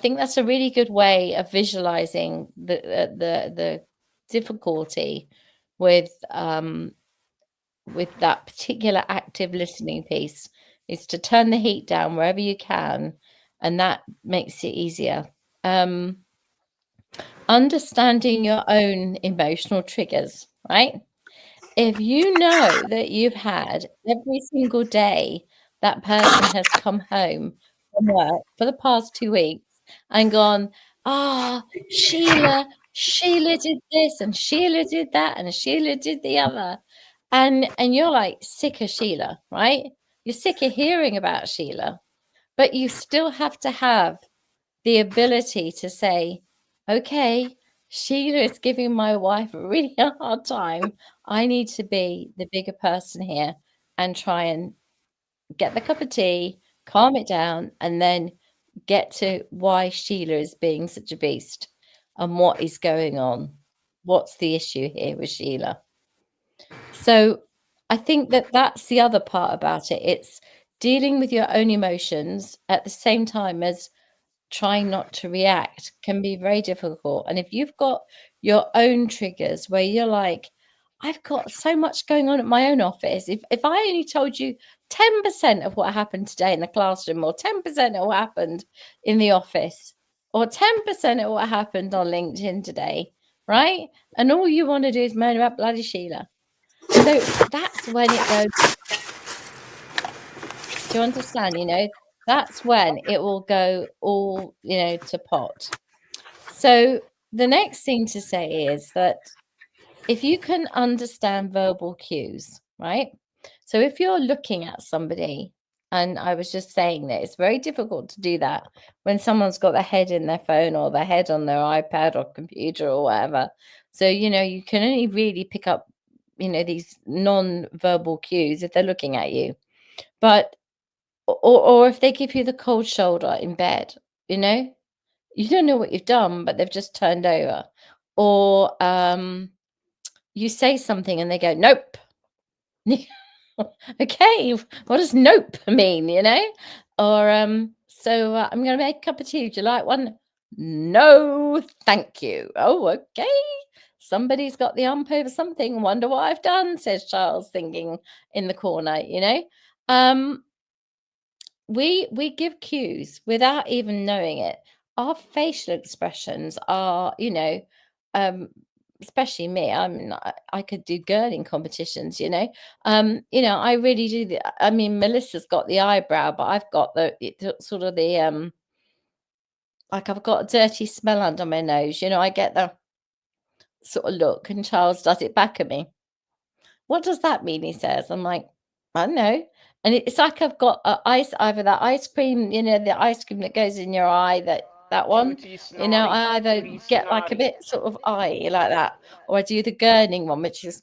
think that's a really good way of visualizing the difficulty with that particular active listening piece, is to turn the heat down wherever you can, and that makes it easier. Understanding your own emotional triggers, right? If you know that you've had every single day that person has come home from work for the past 2 weeks and gone, "Ah, Sheila did this, and Sheila did that, and Sheila did the other." And you're, like, sick of Sheila, right? You're sick of hearing about Sheila, but you still have to have the ability to say, "Okay, Sheila is giving my wife a really hard time. I need to be the bigger person here and try and get the cup of tea, calm it down, and then get to why Sheila is being such a beast and what is going on. What's the issue here with Sheila?" So I think that that's the other part about it. It's dealing with your own emotions at the same time as trying not to react can be very difficult. And if you've got your own triggers where you're like, "I've got so much going on at my own office. If I only told you 10% of what happened today in the classroom, or 10% of what happened in the office, or 10% of what happened on LinkedIn today, right? And all you want to do is moan about bloody Sheila." So that's when it goes. Do you understand? That's when it will go all, to pot. So the next thing to say is that if you can understand verbal cues, right? So if you're looking at somebody, and I was just saying that it's very difficult to do that when someone's got their head in their phone or their head on their iPad or computer or whatever. So, you can only really pick up, these non-verbal cues if they're looking at you. But or if they give you the cold shoulder in bed, you know? You don't know what you've done, but they've just turned over. Or you say something and they go, "Nope." Okay, what does nope mean, Or so I'm gonna make a cup of tea. Would you like one? No, thank you. Oh, okay. Somebody's got the ump over something. Wonder what I've done, says Charles, thinking in the corner. Um, we give cues without even knowing it. Our facial expressions are, um, especially me. I could do girding competitions. I really do. I mean, Melissa's got the eyebrow, but I've got sort of the like I've got a dirty smell under my nose. I get the sort of look, and Charles does it back at me. "What does that mean?" he says. I'm like, "I don't know." And it's like I've got either that ice cream, the ice cream that goes in your eye, that one. I either get like a bit sort of eye like that, or I do the gurning one, which is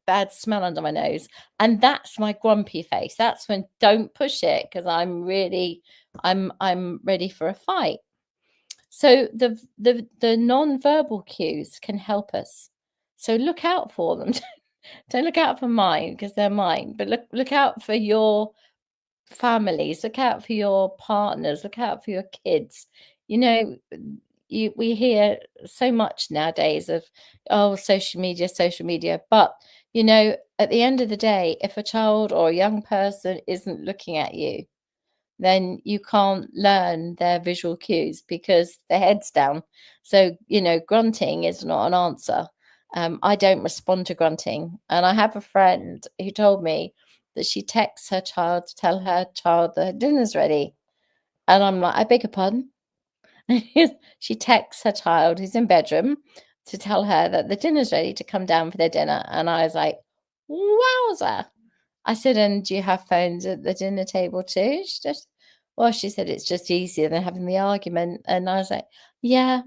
bad smell under my nose. And that's my grumpy face. That's when don't push it, because I'm ready for a fight. So the non-verbal cues can help us. So look out for them. Don't look out for mine because they're mine, but look out for your families, look out for your partners, look out for your kids. You know, we hear so much nowadays of, oh, social media, but at the end of the day, if a child or a young person isn't looking at you, then you can't learn their visual cues because their head's down. So, grunting is not an answer. I don't respond to grunting. And I have a friend who told me that she texts her child to tell her child that dinner's ready. And I'm like, "I beg your pardon?" She texts her child who's in bedroom to tell her that the dinner's ready to come down for their dinner. And I was like, wowza. I said, "And do you have phones at the dinner table too?" She said, "It's just easier than having the argument." And I was like, yeah,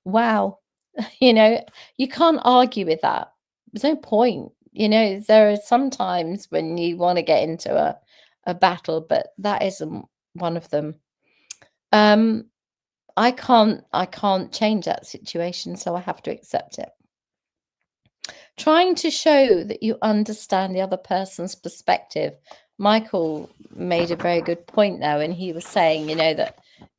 wow. You can't argue with that. There's no point. There are some times when you want to get into a battle, but that isn't one of them. I can't change that situation, so I have to accept it. Trying to show that you understand the other person's perspective. Michael made a very good point there, and he was saying, that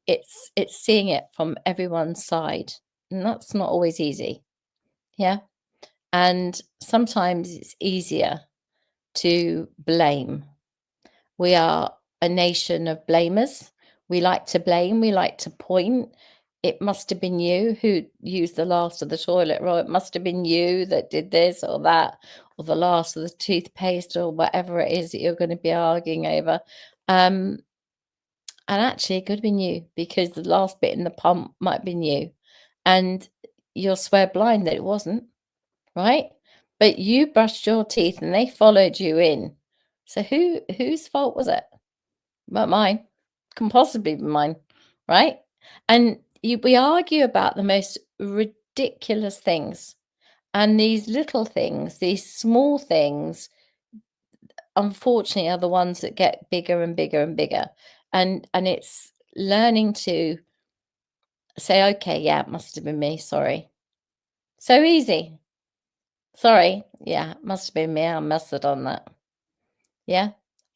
it's seeing it from everyone's side, and that's not always easy. Yeah. And sometimes it's easier to blame. We are a nation of blamers. We like to blame, we like to point. It must have been you who used the last of the toilet roll. It must have been you that did this or that, or the last of the toothpaste, or whatever it is that you're going to be arguing over. Um, and actually, it could have been you because the last bit in the pump might have been you. And you'll swear blind that it wasn't, right? But you brushed your teeth and they followed you in. So whose fault was it? Not mine. Can possibly be mine, right? And we argue about the most ridiculous things. And these little things, these small things, unfortunately, are the ones that get bigger and bigger and bigger. And it's learning to say, okay, yeah, it must have been me. Sorry. So easy. Sorry. Yeah, it must have been me. I must have done that. Yeah.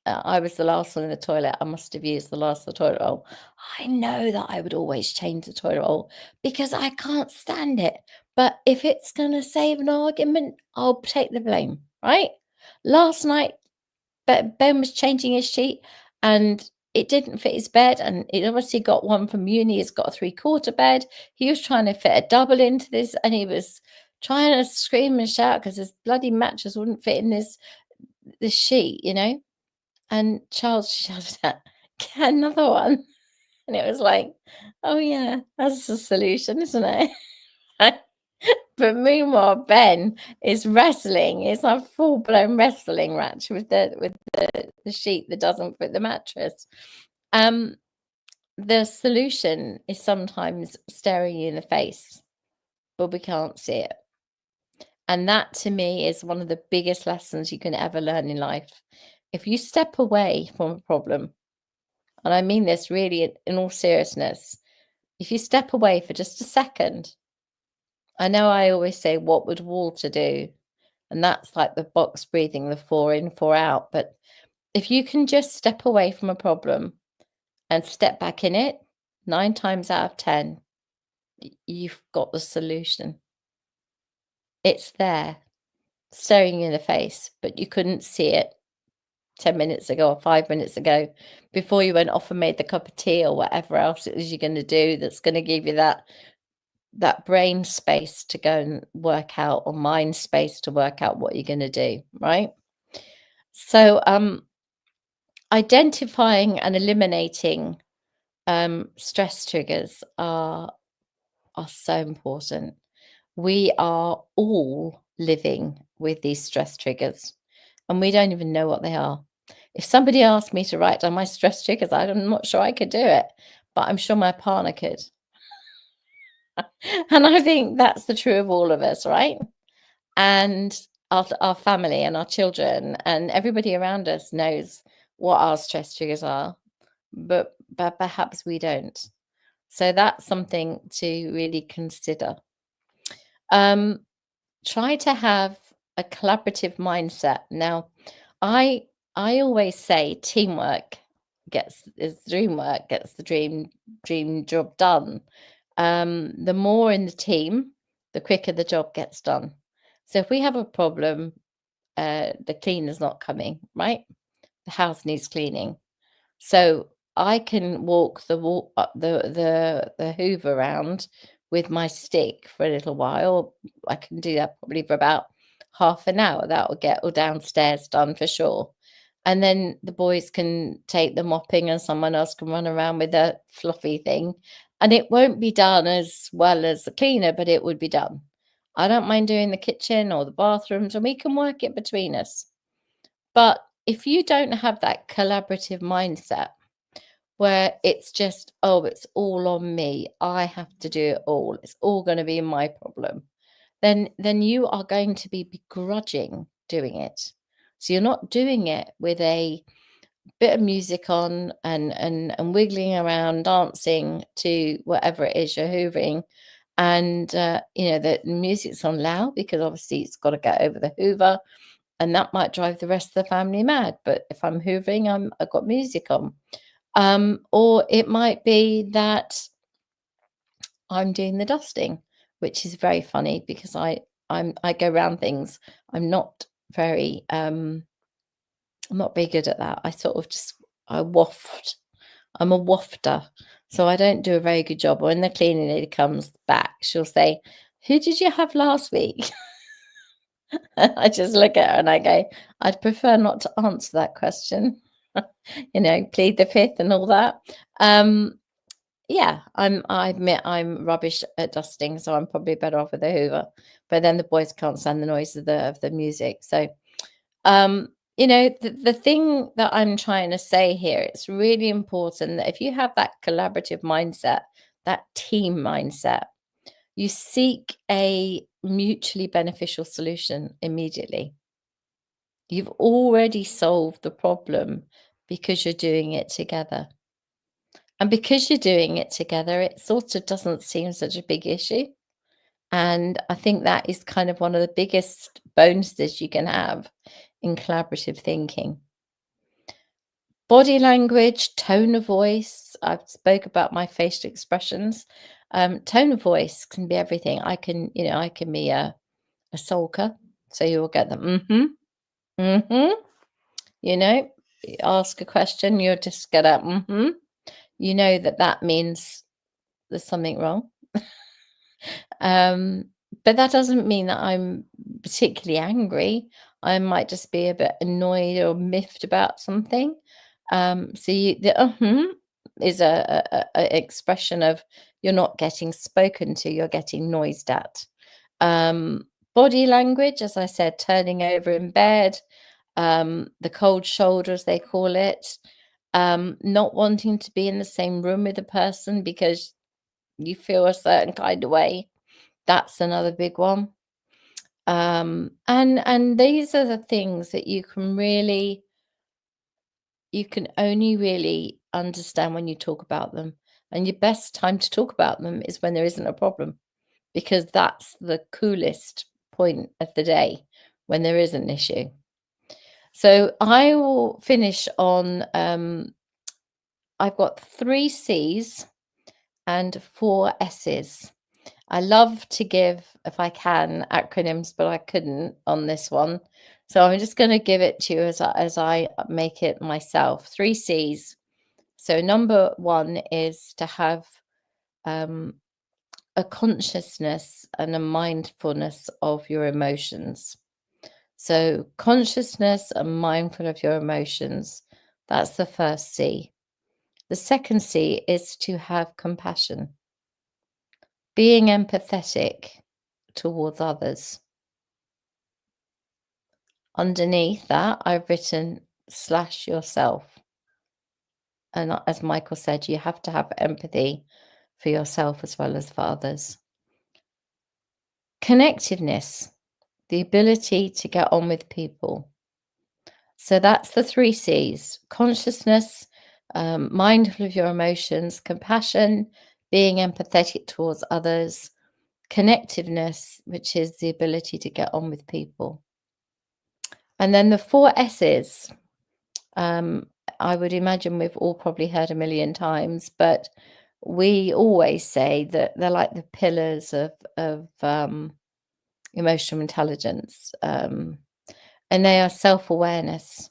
I was the last one in the toilet. I must have used the last of the toilet roll. I know that I would always change the toilet roll because I can't stand it. But if it's going to save an argument, I'll take the blame, right? Last night, Ben was changing his sheet and it didn't fit his bed. And he obviously got one from uni. He's got a 3/4 bed. He was trying to fit a double into this and he was trying to scream and shout because his bloody mattress wouldn't fit in this sheet, you know? And Charles shouted out, "Get another one." And it was like, "Oh, yeah, that's the solution, isn't it?" But meanwhile, Ben is wrestling. It's a full-blown wrestling match with the sheet that doesn't fit the mattress. The solution is sometimes staring you in the face, but we can't see it. And that to me is one of the biggest lessons you can ever learn in life. If you step away from a problem, and I mean this really in all seriousness, if you step away for just a second, I know I always say, what would water do? And that's like the box breathing, the 4 in, 4 out. But if you can just step away from a problem and step back in it, 9 times out of 10, you've got the solution. It's there, staring you in the face, but you couldn't see it 10 minutes ago or 5 minutes ago before you went off and made the cup of tea or whatever else it is you're going to do that's going to give you that brain space to go and work out, or mind space to work out what you're going to do, right? So identifying and eliminating stress triggers are so important. We are all living with these stress triggers and we don't even know what they are. If somebody asked me to write down my stress triggers, I'm not sure I could do it, but I'm sure my partner could. And I think that's the true of all of us, right? And our family and our children and everybody around us knows what our stress triggers are, but perhaps we don't. So that's something to really consider. Try to have a collaborative mindset. Now, I I always say teamwork gets is dream work, gets the dream job done. The more in the team, the quicker the job gets done. So if we have a problem, the cleaner's not coming, right? The house needs cleaning. So I can walk the Hoover around with my stick for a little while. I can do that probably for about half an hour. That will get all downstairs done for sure. And then the boys can take the mopping and someone else can run around with a fluffy thing. And it won't be done as well as the cleaner, but it would be done. I don't mind doing the kitchen or the bathrooms, and we can work it between us. But if you don't have that collaborative mindset where it's just, oh, it's all on me, I have to do it all, it's all going to be my problem, then you are going to be begrudging doing it. So you're not doing it with a bit of music on and wiggling around, dancing to whatever it is you're hoovering. And the music's on loud because obviously it's got to get over the hoover, and that might drive the rest of the family mad. But if I'm hoovering, I've got music on. Or it might be that I'm doing the dusting, which is very funny because I go around things. I'm not very I'm not very good at that. I sort of just I waft. I'm a wafter, so I don't do a very good job. When the cleaning lady comes back, she'll say, "Who did you have last week?" I just look at her and I go, "I'd prefer not to answer that question." You know, plead the fifth and all that. Yeah, I admit I'm rubbish at dusting, so I'm probably better off with a Hoover. But then the boys can't stand the noise of the music. So you know, the thing that I'm trying to say here, it's really important that if you have that collaborative mindset, that team mindset, you seek a mutually beneficial solution immediately. You've already solved the problem because you're doing it together. And because you're doing it together, it sort of doesn't seem such a big issue. And I think that is kind of one of the biggest bonuses you can have in collaborative thinking. Body language, tone of voice. I've spoke about my facial expressions. Tone of voice can be everything. I can be a sulker, so you'll get the you know, ask a question, you'll just get a you know that means there's something wrong. But that doesn't mean that I'm particularly angry. I might just be a bit annoyed or miffed about something. So the is a expression of you're not getting spoken to, you're getting noised at. Body language, as I said, turning over in bed, the cold shoulder, as they call it, not wanting to be in the same room with a person because you feel a certain kind of way. That's another big one. And these are the things that you can only really understand when you talk about them. And your best time to talk about them is when there isn't a problem, because that's the coolest point of the day, when there is an issue. So I will finish on I've got 3 C's and 4 S's. I love to give, if I can, acronyms, but I couldn't on this one. So I'm just going to give it to you as I make it myself. 3 C's. So number 1 is to have a consciousness and a mindfulness of your emotions. So consciousness and mindful of your emotions. That's the first C. The second C is to have compassion, being empathetic towards others. Underneath that, I've written / yourself. And as Michael said, you have to have empathy for yourself as well as for others. Connectiveness, the ability to get on with people. So that's the 3 C's: consciousness, mindful of your emotions, compassion, being empathetic towards others, connectiveness, which is the ability to get on with people. And then the 4 S's, I would imagine we've all probably heard a million times, but we always say that they're like the pillars of emotional intelligence, and they are self-awareness,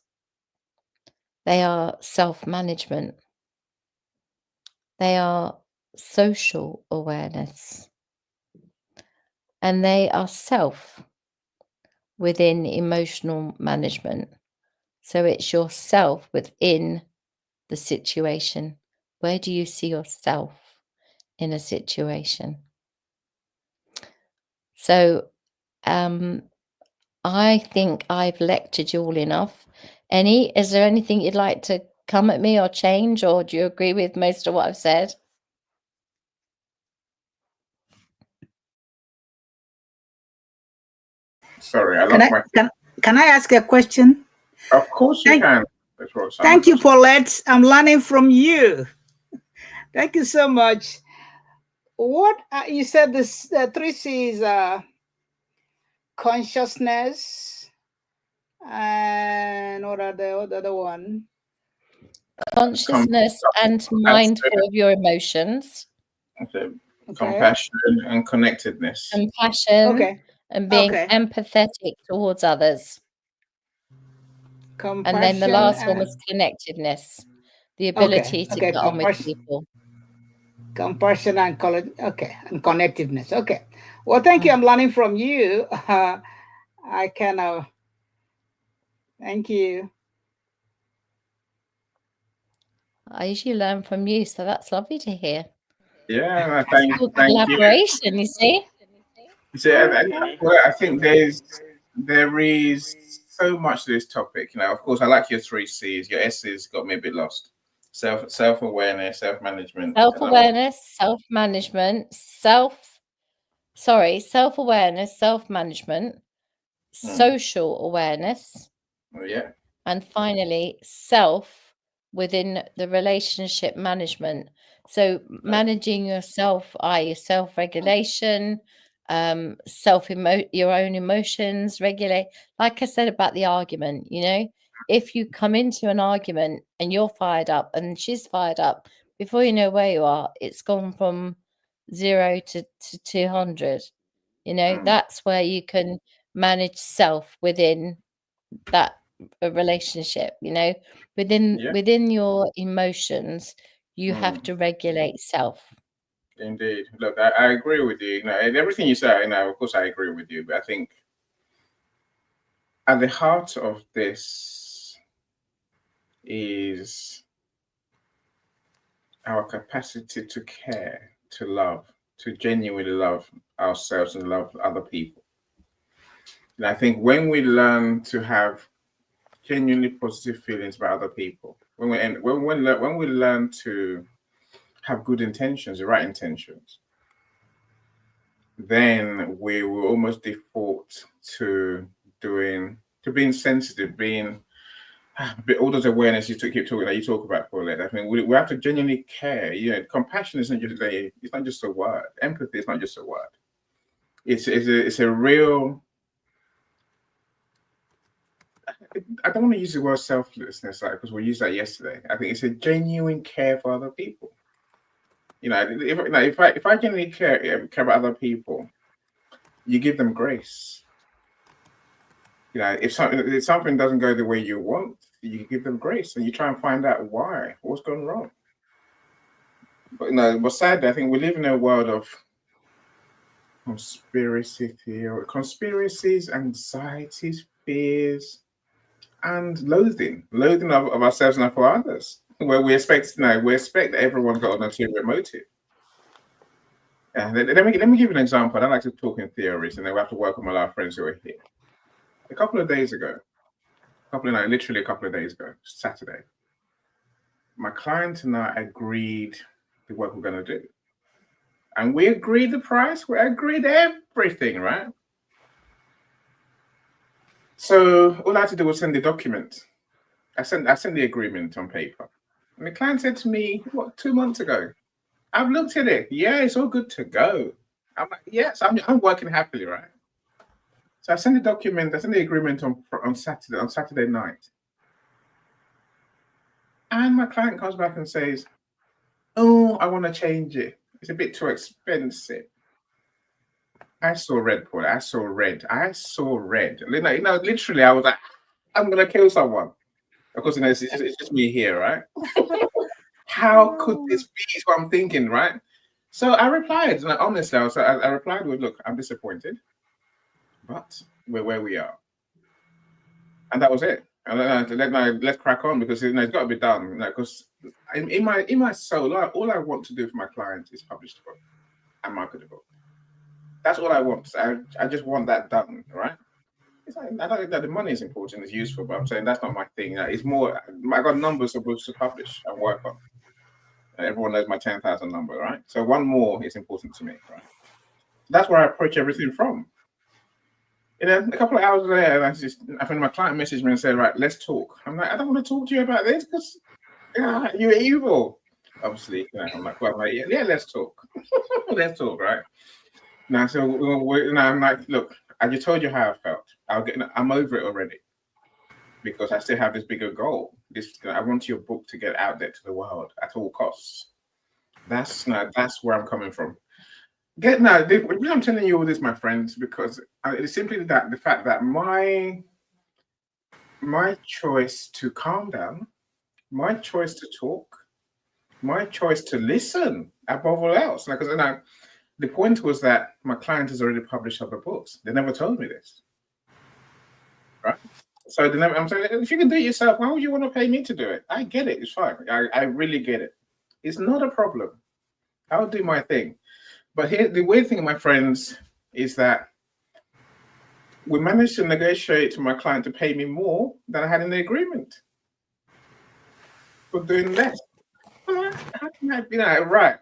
they are self-management, they are social awareness, and they are self within emotional management. So it's yourself within the situation. Where do you see yourself in a situation? So I think I've lectured you all enough. Is there anything you'd like to come at me or change, or do you agree with most of what I've said? Sorry, I lost my. Can I ask a question? Of course you can. Thank you, Paulette. I'm learning from you. Thank you so much. What you said, this 3 C's: consciousness, and what are the other one? consciousness and mindful of your emotions. Okay. Compassion and connectedness. Compassion and being empathetic towards others. And then the last one was connectedness, the ability to get on with people. Compassion and and connectiveness. Okay. Well, thank you. I'm learning from you. I can. Thank you. I usually learn from you, so that's lovely to hear. Yeah, thank collaboration, you see. See, I think there is so much to this topic. You know, of course, I like your 3 C's. Your S's got me a bit lost. Self-awareness, self-management. Self-awareness, self-management, self-awareness, self-management, social awareness. Oh, yeah. And finally, self within the relationship management. So managing yourself, i.e. self-regulation, your own emotions, regulate. Like I said about the argument, you know, if you come into an argument and you're fired up and she's fired up, before you know where you are, it's gone from 0 to 200. You know, that's where you can manage self within that relationship. You know, within your emotions, you have to regulate self. Indeed. Look, I agree with you. You know, and everything you say, you know, of course I agree with you, but I think at the heart of this is our capacity to care, to love, to genuinely love ourselves and love other people. And I think when we learn to have genuinely positive feelings about other people, when we learn to have good intentions, the right intentions, then we will almost default to being sensitive, being all those awareness you talk about, Paulette. I mean, we have to genuinely care. You know, compassion isn't just it's not just a word. Empathy is not just a word. It's a real. I don't want to use the word selflessness, like, because we used that yesterday. I think it's a genuine care for other people. You know, if I genuinely care about other people, you give them grace. You know, if something doesn't go the way you want, you give them grace and you try and find out what's gone wrong. But but sadly, I think we live in a world of conspiracies, anxieties, fears, and loathing of ourselves and for others, where we expect everyone's got an ulterior motive. Let me give you an example. I like to talk in theories, and then we have to welcome all our friends who are here. A couple of days ago, literally a couple of days ago, Saturday, my client and I agreed the work we're going to do. And we agreed the price, we agreed everything, right? So all I had to do was send the document. I sent the agreement on paper. And the client said to me, 2 months ago, I've looked at it. Yeah, it's all good to go. I'm like, yes, I'm working happily, right? So I sent the document, I sent the agreement on Saturday night. And my client comes back and says, oh, I want to change it. It's a bit too expensive. I saw red, Paul. I saw red. You know, literally, I was like, I'm going to kill someone. Of course, you know, it's just me here, right? How could this be? Is what I'm thinking, right? So I replied, and honestly, I replied with, look, I'm disappointed, but we're where we are. And that was it. And let's crack on, because you know, it's got to be done. You know, because in my soul, all I want to do for my clients is publish the book and market the book. That's all I want. I just want that done, right? It's like, I don't think that the money is important, it's useful, but I'm saying that's not my thing. It's more, I got numbers of books to publish and work on. And everyone knows my 10,000 number, right? So one more is important to me, right? That's where I approach everything from. You know, a couple of hours later, I think my client messaged me and said, right, let's talk. I'm like, I don't want to talk to you about this because you're evil. Obviously, you know, I'm like, yeah, let's talk. Let's talk, right? Now, so I'm like, look, I just told you how I felt. I'm over it already. because I still have this bigger goal. I want your book to get out there to the world at all costs. That's where I'm coming from. I'm telling you all this, my friends, because it's simply that the fact that my choice to calm down, my choice to talk, my choice to listen above all else. Because the point was that my client has already published other books. They never told me this, right? So I'm saying, if you can do it yourself, why would you want to pay me to do it? I get it. It's fine. I really get it. It's not a problem. I'll do my thing. But here, the weird thing, my friends, is that we managed to negotiate for my client to pay me more than I had in the agreement for doing less. How can I be right?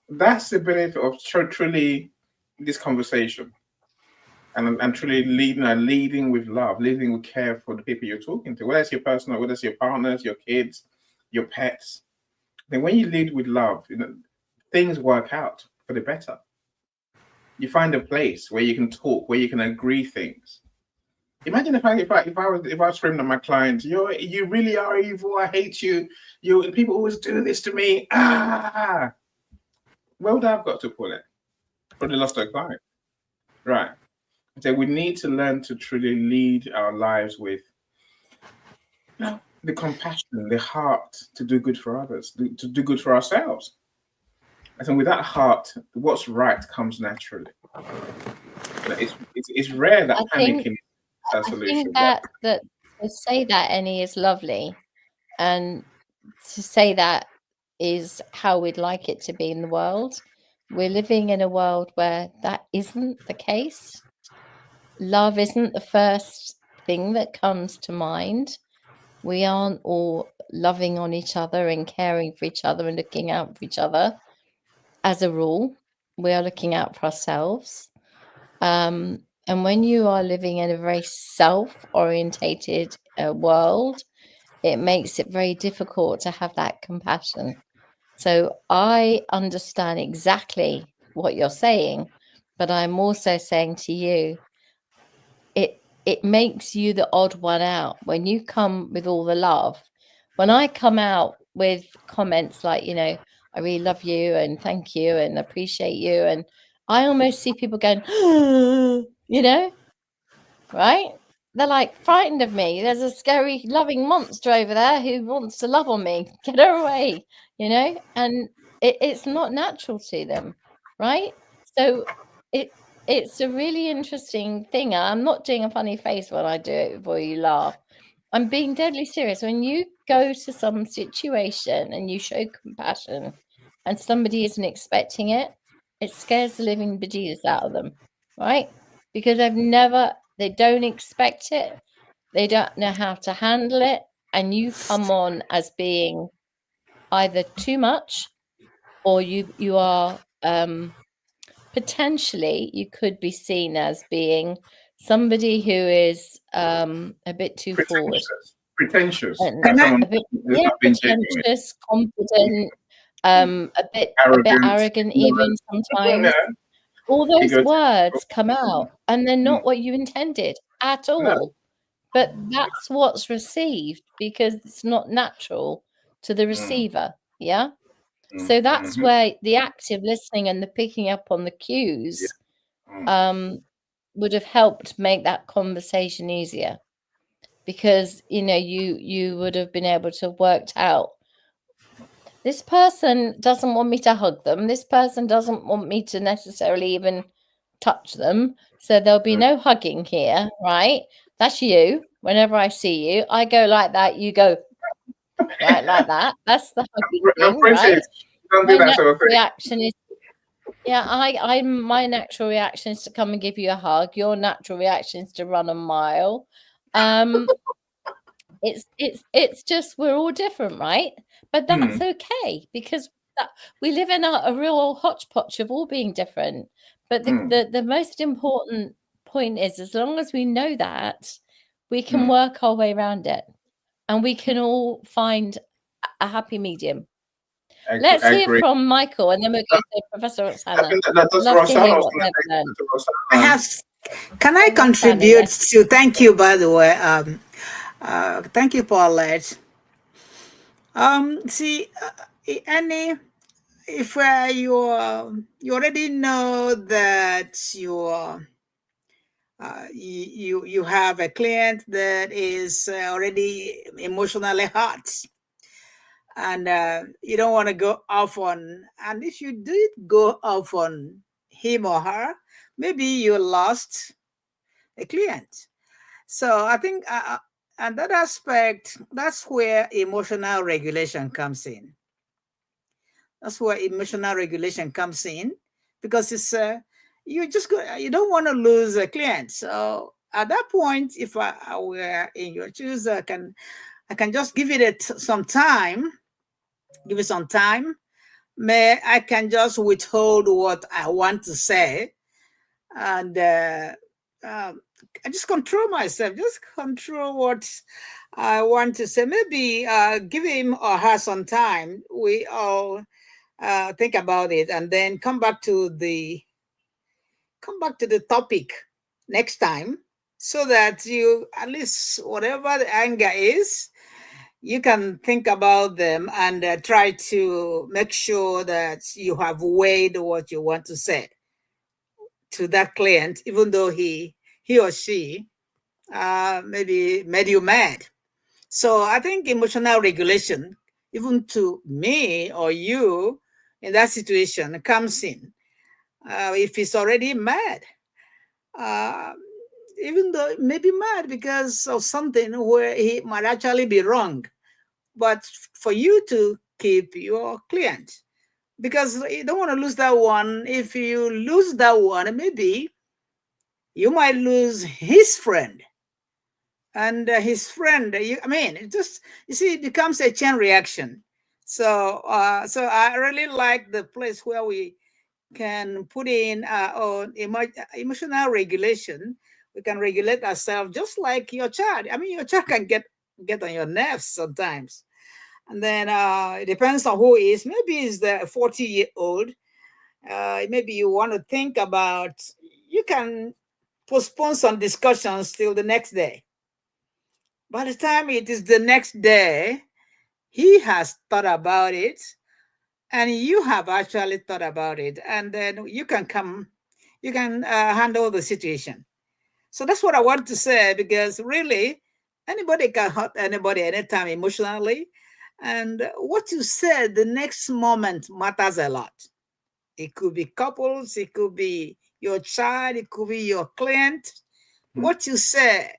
That's the benefit of truly this conversation, and truly leading with love, leading with care for the people you're talking to, whether it's your personal, whether it's your partners, your kids, your pets. Then when you lead with love, things work out for the better. You find a place where you can talk, where you can agree things. Imagine if I was screaming at my clients, you really are evil, I hate you, people always do this to me. Where would I have got to pull it? Probably lost a client. Right. So we need to learn to truly lead our lives with the compassion, the heart to do good for others, to do good for ourselves. I think with that heart, what's right comes naturally. It's rare that panicking is a solution. I think that to say that, Annie, is lovely, and to say that is how we'd like it to be in the world. We're living in a world where that isn't the case. Love isn't the first thing that comes to mind. We aren't all loving on each other and caring for each other and looking out for each other. As a rule, we are looking out for ourselves. And when you are living in a very self-orientated world, it makes it very difficult to have that compassion. So I understand exactly what you're saying, but I'm also saying to you, it makes you the odd one out when you come with all the love. When I come out with comments like, I really love you and thank you and appreciate you, and I almost see people going, right? They're like frightened of me. There's a scary, loving monster over there who wants to love on me. Get her away, and it's not natural to them, right? So it's a really interesting thing. I'm not doing a funny face when I do it before you laugh. I'm being deadly serious. When you go to some situation and you show compassion and somebody isn't expecting it, it scares the living bejesus out of them, right? Because they don't expect it. They don't know how to handle it. And you come on as being either too much, or you are potentially, you could be seen as being somebody who is a bit too forward. Pretentious. Pretentious, confident, a bit arrogant even sometimes. Yeah. All those words come out and they're not what you intended at all. No. But that's what's received because it's not natural to the receiver. Yeah. So that's where the active listening and the picking up on the cues would have helped make that conversation easier, because you would have been able to work out, this person doesn't want me to hug them, this person doesn't want me to necessarily even touch them, so there'll be no hugging here, right? That's you. Whenever I see you, I go like that, you go right like that. That's the hugging thing, right? My natural reaction is, my natural reaction is to come and give you a hug. Your natural reaction is to run a mile. It's just, we're all different, right? But that's okay, because we live in a real hodgepodge of all being different. But the most important point is, as long as we know that, we can work our way around it, and we can all find a happy medium. Let's hear from Michael, and then we'll go to Professor Roxana. Love to hear what they've learned. Can I contribute to? Thank you, by the way. Thank you, Paulette. See, Annie, if you already know that you have a client that is already emotionally hot, and you don't want to go off on, and if you did go off on him or her, maybe you lost a client. So I think, and that aspect, that's where emotional regulation comes in. That's where emotional regulation comes in, because it's you don't want to lose a client. So at that point, if I were in your shoes, I can just give it some time. Give it some time. I can just withhold what I want to say, and I just control myself. Just control what I want to say. Maybe give him or her some time. We all think about it, and then come back to the topic next time, so that you, at least whatever the anger is, you can think about them and try to make sure that you have weighed what you want to say to that client, even though he or she maybe made you mad. So I think emotional regulation, even to me or you in that situation, comes in. If he's already mad, uh, even though maybe mad because of something where he might actually be wrong, but for you to keep your client, because you don't want to lose that one. If you lose that one, maybe you might lose his friend, and his friend. I mean, it just, you see, it becomes a chain reaction. So, so I really like the place where we can put in on emotional regulation. We can regulate ourselves just like your child. I mean, your child can get on your nerves sometimes, and then it depends on who he is. Maybe it's the 40-year-old. Maybe you want to think about. You can postpone some discussions till the next day. By the time it is the next day, he has thought about it, and you have actually thought about it, and then you can handle the situation. So that's what I want to say, because really, anybody can hurt anybody anytime emotionally. And what you said the next moment matters a lot. It could be couples, it could be your child, it could be your client. What you say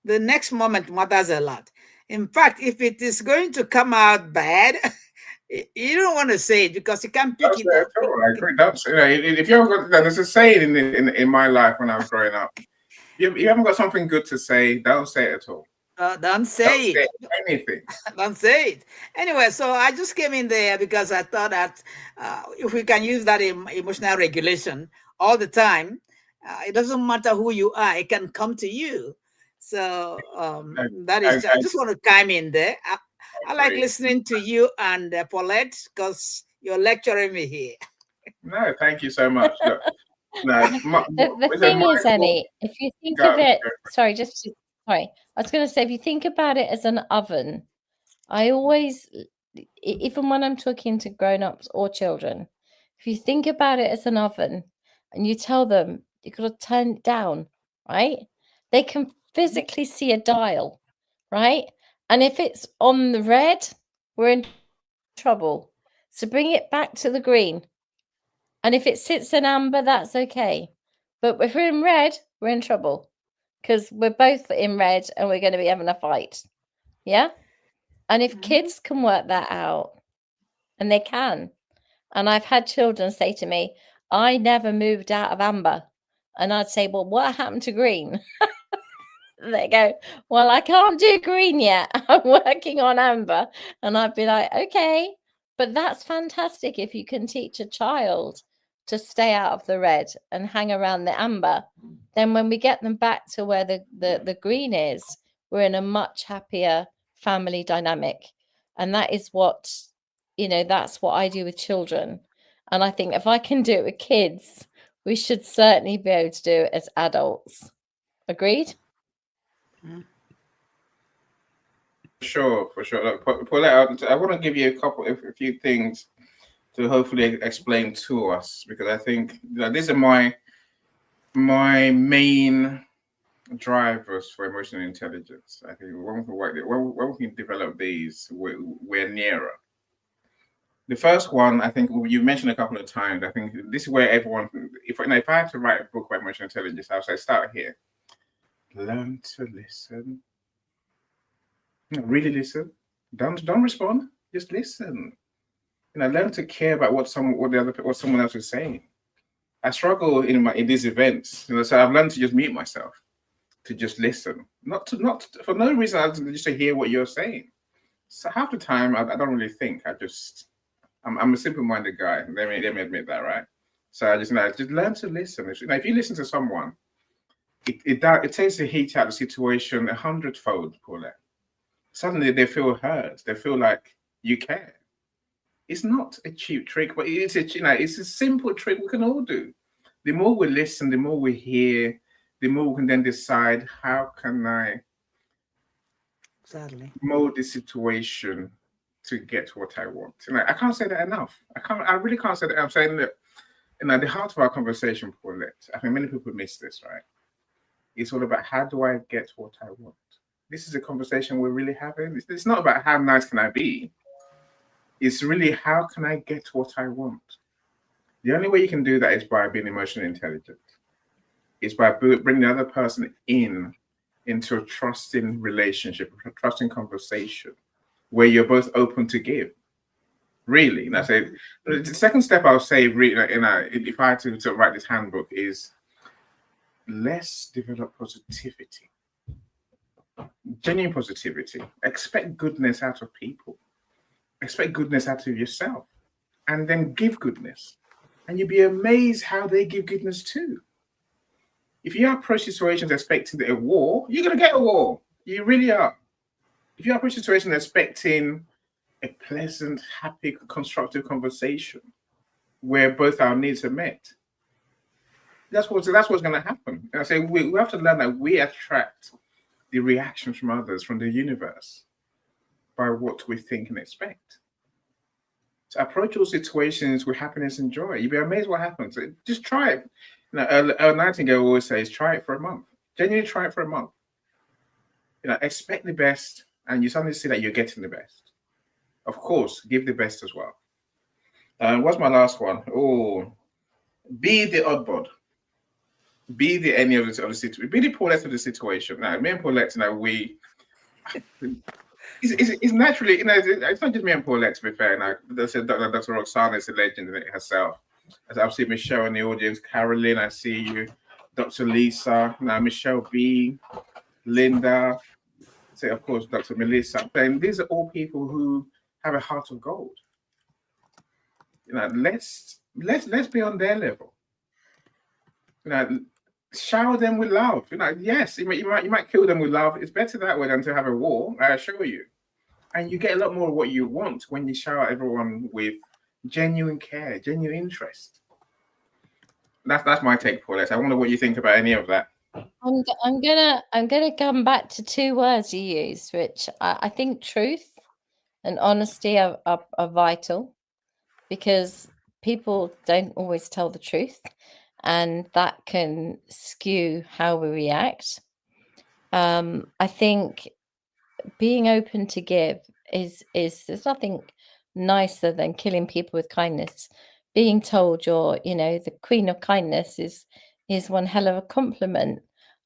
the next moment matters a lot. In fact, if it is going to come out bad, you don't want to say it, because you can't pick it up. I agree. If you haven't got, there's a saying in my life when I was growing up. You haven't got something good to say, don't say it at all. Don't say it. Anything. Don't say it. Anyway, so I just came in there because I thought that if we can use that emotional regulation all the time, it doesn't matter who you are, it can come to you. So that is, I just want to come in there. I like listening to you and Paulette, because you're lecturing me here. No, thank you so much. Look, no, the thing is, Annie, if you think of it, sorry, I was going to say, if you think about it as an oven, I always, even when I'm talking to grown-ups or children, if you think about it as an oven and you tell them you've got to turn it down, right? They can physically see a dial, right? And if it's on the red, we're in trouble. So bring it back to the green. And if it sits in amber, that's okay. But if we're in red, we're in trouble, because we're both in red and we're going to be having a fight. Yeah? And if kids can work that out, and they can, and I've had children say to me, I never moved out of amber. And I'd say, well, what happened to green? They go, well, I can't do green yet. I'm working on amber. And I'd be like, okay, but that's fantastic if you can teach a child to stay out of the red and hang around the amber. Then when we get them back to where the green is, we're in a much happier family dynamic. And that is what, that's what I do with children. And I think if I can do it with kids, we should certainly be able to do it as adults. Agreed? Sure, for sure. Look, Paulette, I want to give you a few things to hopefully explain to us, because I think these are my main drivers for emotional intelligence. I think when we can develop these, we're nearer. The first one, I think you mentioned a couple of times. I think this is where everyone, if I had to write a book about emotional intelligence, I would say start here. Learn to listen. Really listen. Don't respond. Just listen. Learn to care about what someone else is saying. I struggle in these events, so I've learned to just mute myself, to just listen, not for no reason other than just to hear what you're saying. So half the time I don't really think. I'm a simple-minded guy. Let me admit that, right? So I just learn to listen. If you listen to someone, it takes the heat out of the situation 100-fold, Paulette. Suddenly they feel heard. They feel like you care. It's not a cheap trick, but it's a simple trick we can all do. The more we listen, the more we hear, the more we can then decide, how can I mold the situation to get what I want? I can't say that enough. I really can't say that. I'm saying that at the heart of our conversation, Paulette, I think many people miss this, right? It's all about, how do I get what I want? This is a conversation we're really having. It's not about how nice can I be. It's really, how can I get what I want? The only way you can do that is by being emotionally intelligent. It's by bringing the other person into a trusting relationship, a trusting conversation, where you're both open to give. Really, and I say the second step I'll say, if I had to write this handbook, is let's develop positivity, genuine positivity. Expect goodness out of people. Expect goodness out of yourself, and then give goodness. And you'll be amazed how they give goodness too. If you approach situations expecting a war, you're going to get a war. You really are. If you approach situations expecting a pleasant, happy, constructive conversation where both our needs are met, that's what's going to happen. And I say we have to learn that we attract the reactions from others, from the universe, by what we think and expect. So approach all situations with happiness and joy. You'll be amazed what happens. Just try it. Earl Nightingale always says, try it for a month. Genuinely try it for a month. Expect the best, and you suddenly see that you're getting the best. Of course, give the best as well. What's my last one? Oh, be the oddball. Be the any of the situation. Be the Paulette of the situation. Now, me and Paulette, it's naturally, it's not just me and Paulette, to be fair. Dr. Roxana is a legend in it herself. As I see Michelle in the audience, Carolyn, I see you, Dr. Lisa, now Michelle B, Linda, say of course Dr. Melissa. And these are all people who have a heart of gold. Let's be on their level. Shower them with love. Yes, you might kill them with love. It's better that way than to have a war, I assure you. And you get a lot more of what you want when you shower everyone with genuine care, genuine interest. That's my take, Paulette. I wonder what you think about any of that. I'm gonna come back to two words you used, which I think truth and honesty are vital, because people don't always tell the truth, and that can skew how we react. I think being open to give is there's nothing nicer than killing people with kindness. Being told you're, the queen of kindness is one hell of a compliment.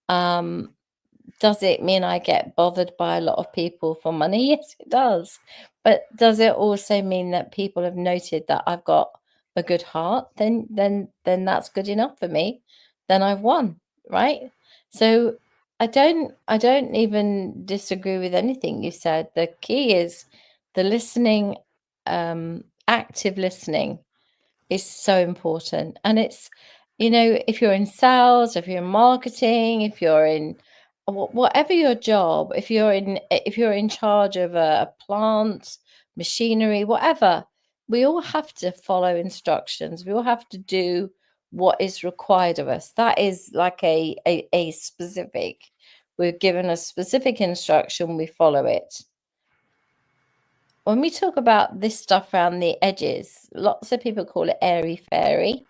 Does it mean I get bothered by a lot of people for money? Yes, it does. But does it also mean that people have noted that I've got a good heart? Then that's good enough for me. Then I've won, right? So I don't even disagree with anything you said. The key is the listening, active listening is so important. And it's, if you're in sales, if you're in marketing, if you're in whatever your job, if you're in charge of a plant, machinery, whatever, we all have to follow instructions. We all have to do what is required of us. That is like a specific. We're given a specific instruction, we follow it. when we talk about this stuff around the edges, lots of people call it airy fairy.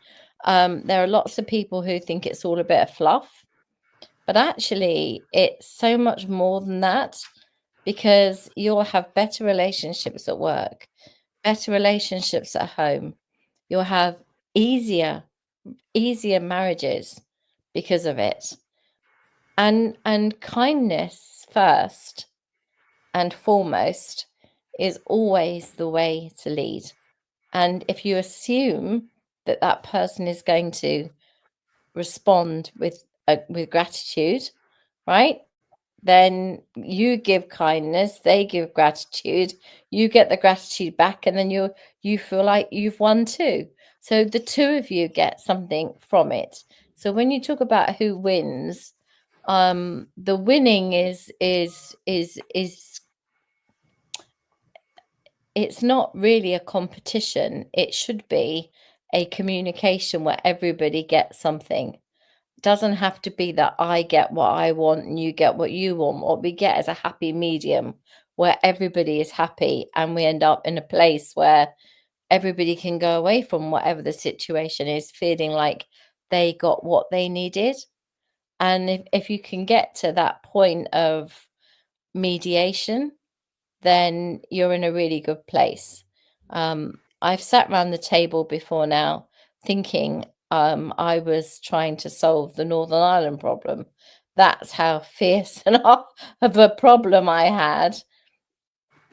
There are lots of people who think it's all a bit of fluff, but actually it's so much more than that, because you'll have better relationships at work, better relationships at home. You'll have easier marriages because of it. And kindness first and foremost is always the way to lead. And if you assume that that person is going to respond with gratitude, right? Then you give kindness, they give gratitude, you get the gratitude back, and then you feel like you've won too. So the two of you get something from it. So when you talk about who wins, the winning is it's not really a competition. It should be a communication where everybody gets something. It doesn't have to be that I get what I want and you get what you want. What we get is a happy medium where everybody is happy, and we end up in a place where everybody can go away from whatever the situation is feeling like they got what they needed. And if you can get to that point of mediation, then you're in a really good place. I've sat around the table before now thinking I was trying to solve the Northern Ireland problem. That's how fierce of a problem I had.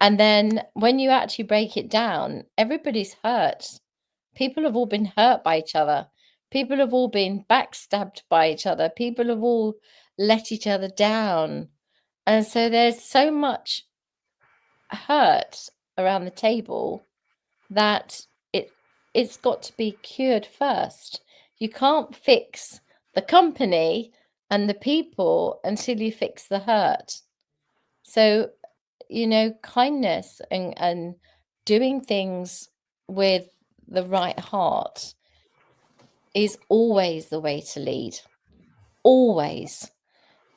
And then when you actually break it down, everybody's hurt. People have all been hurt by each other. People have all been backstabbed by each other. People have all let each other down. And so there's so much hurt around the table that it's got to be cured first. You can't fix the company and the people until you fix the hurt. So, kindness and doing things with the right heart is always the way to lead. Always.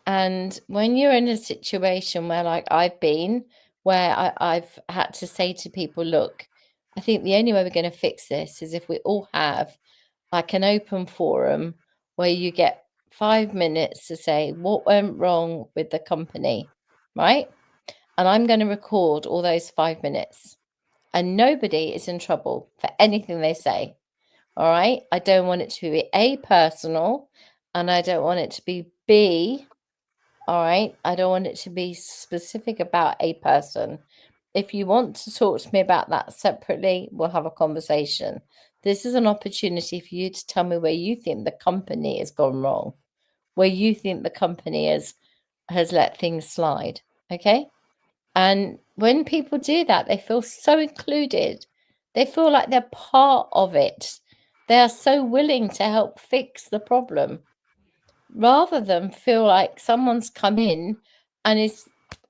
And when you're in a situation where, like I've been, where I've had to say to people, look, I think the only way we're going to fix this is if we all have like an open forum where you get 5 minutes to say what went wrong with the company, right? And I'm going to record all those 5 minutes, and nobody is in trouble for anything they say. All right. I don't want it to be A, personal, and I don't want it to be B. All right. I don't want it to be specific about a person. If you want to talk to me about that separately, we'll have a conversation. This is an opportunity for you to tell me where you think the company has gone wrong, where you think the company has let things slide. Okay. And when people do that, they feel so included. They feel like they're part of it. They are so willing to help fix the problem, rather than feel like someone's come in and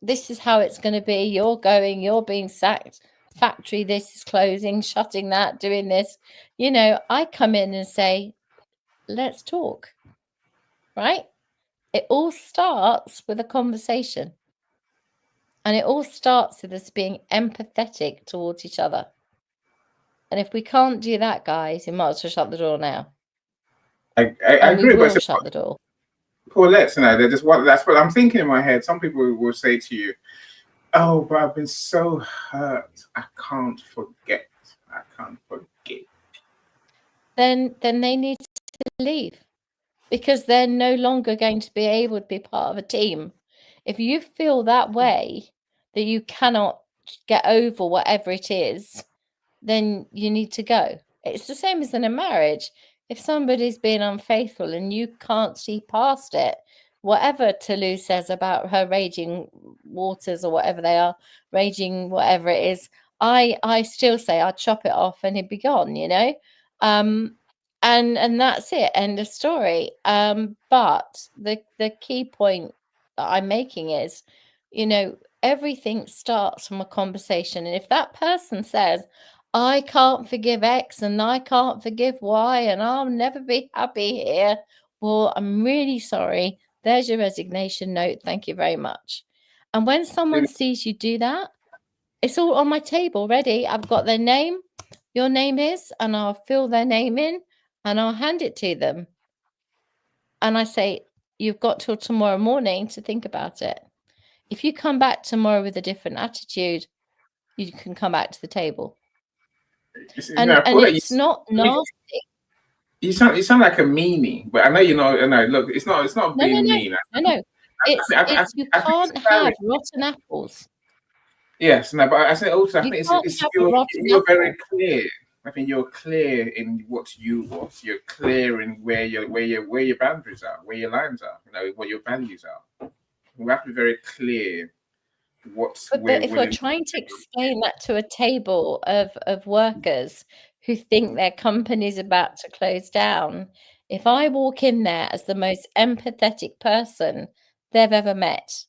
this is how it's going to be. You're being sacked. Factory, this is closing, shutting that, doing this. I come in and say, let's talk, right? It all starts with a conversation. And it all starts with us being empathetic towards each other. And if we can't do that, guys, you might as well shut the door now. I agree, we will but shut the door. Paulette, they're just that's what I'm thinking in my head. Some people will say to you, "Oh, but I've been so hurt. I can't forget. I can't forget." Then they need to leave, because they're no longer going to be able to be part of a team. If you feel that way, that you cannot get over whatever it is, then you need to go. It's the same as in a marriage. If somebody's being unfaithful and you can't see past it, whatever Toulouse says about her raging waters or whatever they are, raging whatever it is, I still say I'd chop it off and it'd be gone, and that's it, end of story. But the key point that I'm making is, everything starts from a conversation. And if that person says, I can't forgive X and I can't forgive Y and I'll never be happy here, well, I'm really sorry. There's your resignation note. Thank you very much. And when someone sees you do that, It's all on my table ready. I've got their name, your name is, and I'll fill their name in and I'll hand it to them. And I say, you've got till tomorrow morning to think about it. If you come back tomorrow with a different attitude, you can come back to the table. And it's not nasty. You sound like a meanie, but I know you know. Look, it's not being mean. I know. It's you can't have rotten apples. Yes, no, but I say also, I think you're very clear. I think you're clear in what you want. You're clear in where your boundaries are, where your lines are. You know what your values are. We have to be very clear. But if we're trying to explain that to a table of workers who think their company's about to close down, if I walk in there as the most empathetic person they've ever met,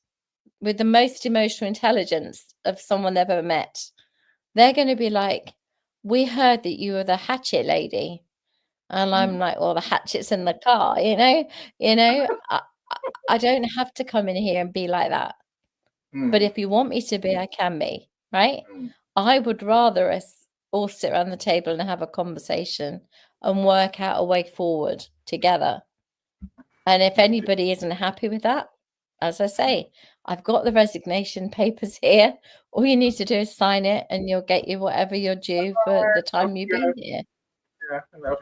with the most emotional intelligence of someone they've ever met, they're going to be like, we heard that you were the hatchet lady. And I'm like, well, the hatchet's in the car, you know, I don't have to come in here and be like that. But if you want me to be, I can be, right? I would rather us all sit around the table and have a conversation and work out a way forward together. And if anybody isn't happy with that, as I say, I've got the resignation papers here. All you need to do is sign it and you'll get you whatever you're due for the time you've been here. Yeah, look.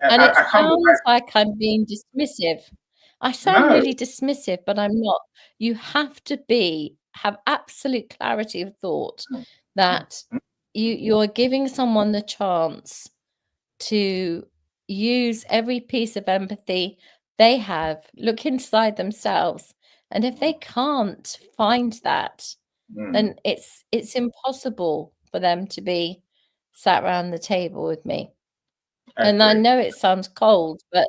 And it sounds like I'm being dismissive. I sound really dismissive, but I'm not. You have to have absolute clarity of thought that you're giving someone the chance to use every piece of empathy they have, look inside themselves. And if they can't find that, then it's impossible for them to be sat around the table with me. And I know it sounds cold, but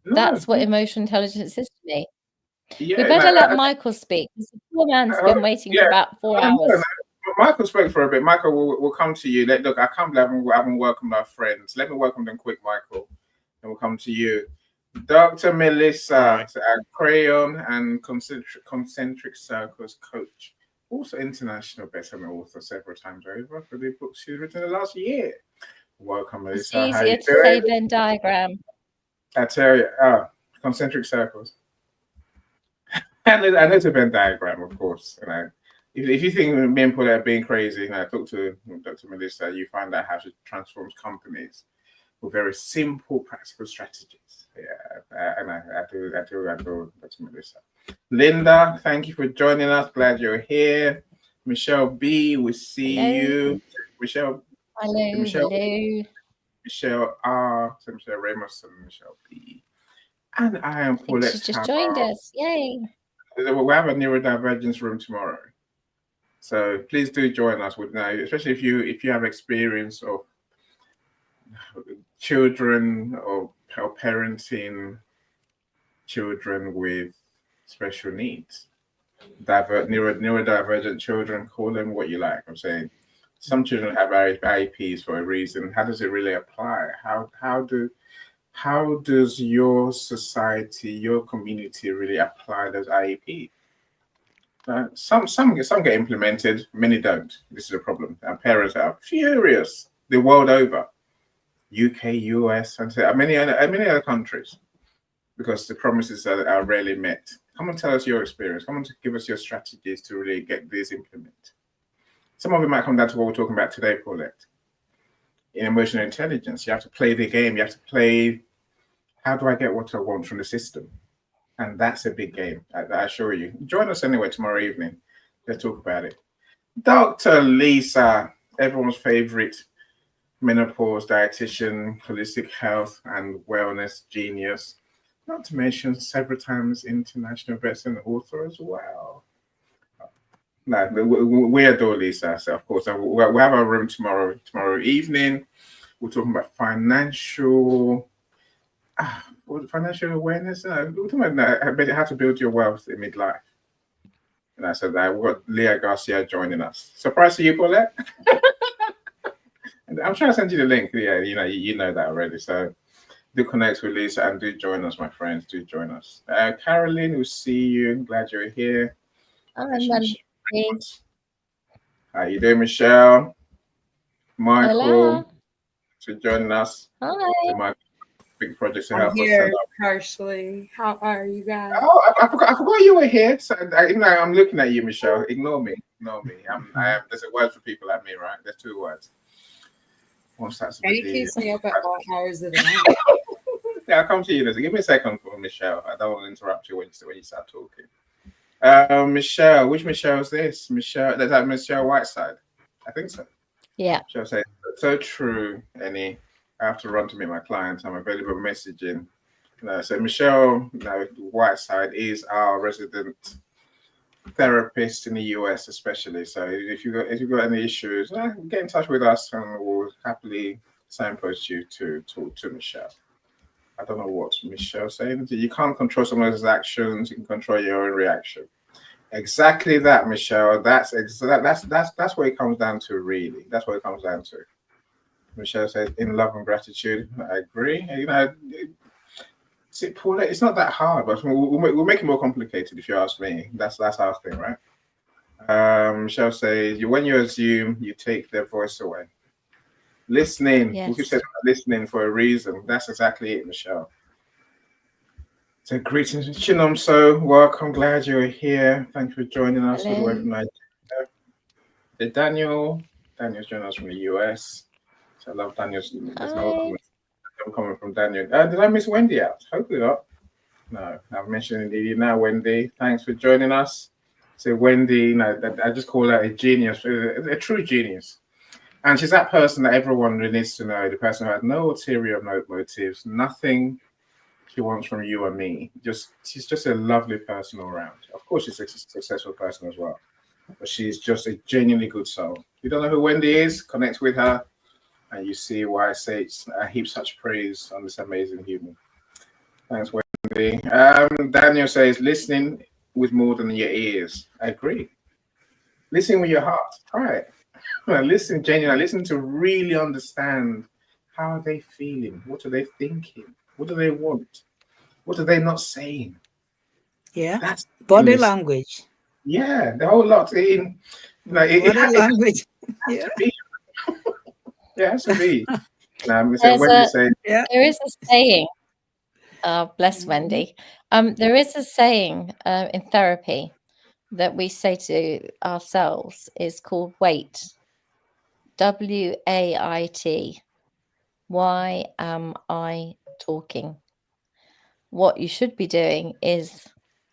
that's what emotional intelligence is to me. Yeah, we better let Michael speak. The poor man's been waiting for about 4 hours. No. Michael spoke for a bit. Michael, we'll come to you. Look, I can't believe I haven't welcomed our friends. Let me welcome them quick, Michael, and we'll come to you. Dr. Melissa, Crayon and Concentric Circles coach, also international bestselling author several times over for the books she's written in the last year. Welcome, Melissa. It's easier to say Venn diagram. I tell you, concentric circles. And there's a Venn diagram, of course. If you think me and Paul are being crazy, I talk to Dr. Melissa, you find out how she transforms companies with very simple, practical strategies. Yeah, and I do, Dr. Melissa. Linda, thank you for joining us. Glad you're here. Michelle B, we see you. Michelle. Hello. Michelle R, so Michelle Ramos and Michelle B. And I am Paulette. She just joined us. Yay. We have a neurodivergence room tomorrow. So please do join us with now, especially if you have experience of children or parenting children with special needs. Neurodivergent children, call them what you like. I'm saying some children have IEPs for a reason. How does it really apply? How does your society, your community really apply those IEPs? Some get implemented, many don't. This is a problem. Our parents are furious the world over, UK, US, and many other countries, because the promises are rarely met. Come and tell us your experience. Come and give us your strategies to really get this implemented. Some of it might come down to what we're talking about today, Paulette. In emotional intelligence, you have to play the game. You have to play, how do I get what I want from the system? And that's a big game, I assure you. Join us anyway tomorrow evening. Let's talk about it. Dr. Lisa, everyone's favorite menopause dietitian, holistic health and wellness genius. Not to mention several times international bestselling author as well. No, we adore Lisa, so of course we'll have our room tomorrow evening. We're talking about financial awareness. We're talking about how to build your wealth in midlife. And I said that we've got Leah Garcia joining us. Surprise to you, Paulette. I'm trying to send you the link. Yeah, you know that already. So do connect with Lisa and do join us, my friends. Do join us. Caroline, we'll see you. Glad you're here. How you doing, Michelle? Michael, Hello. to joining us. Hi. To my big project to I'm help us set here up. partially. How are you guys? Oh, I forgot you were here. So I'm looking at you, Michelle. Ignore me. There's a word for people like me, right? There's two words. One starts with Eddie D. keeps me up at all hours of the night. Yeah, I'll come to you. Give me a second for Michelle. I don't want to interrupt you when you start talking. Michelle, which Michelle is this? Michelle, that's like Michelle Whiteside. I think so. Yeah. Michelle says, so true, Annie. I have to run to meet my clients. I'm available messaging. So Michelle Whiteside is our resident therapist in the US, especially. So if you've got any issues, get in touch with us and we'll happily signpost you to talk to Michelle. I don't know what Michelle's saying. You can't control someone else's actions. You can control your own reaction. Exactly that, Michelle. That's what it comes down to, really. That's what it comes down to. Michelle says, in love and gratitude. I agree. Paula, it's not that hard, but we'll make it more complicated if you ask me. That's our thing, right? Michelle says, when you assume, you take their voice away. Listening. Yes. We could say listening for a reason. That's exactly it, Michelle. So greetings, Chinom. So welcome. Glad you're here. Thanks for joining us all the way from Nigeria. Daniel's joining us from the US. So I love Daniel's. There's no comment from Daniel. Did I miss Wendy out? Hopefully not. No, I've mentioned you now, Wendy. Thanks for joining us. So Wendy, I just call her a genius, a true genius. And she's that person that everyone really needs to know, the person who has no ulterior motives, nothing she wants from you or me. She's just a lovely person all around. Of course, she's a successful person as well, but she's just a genuinely good soul. If you don't know who Wendy is, connect with her, and you see why I heap such praise on this amazing human. Thanks, Wendy. Daniel says, listening with more than your ears. I agree. Listen with your heart. Try it. Listen genuinely. Listen to really understand how are they feeling. What are they thinking? What do they want? What are they not saying? Yeah. That's body language. Yeah, the whole lot. Body language. Yeah. Yeah, it has to be. There is a saying. Bless Wendy. There is a saying in therapy that we say to ourselves is called WAIT. WAIT. Why am I talking? What you should be doing is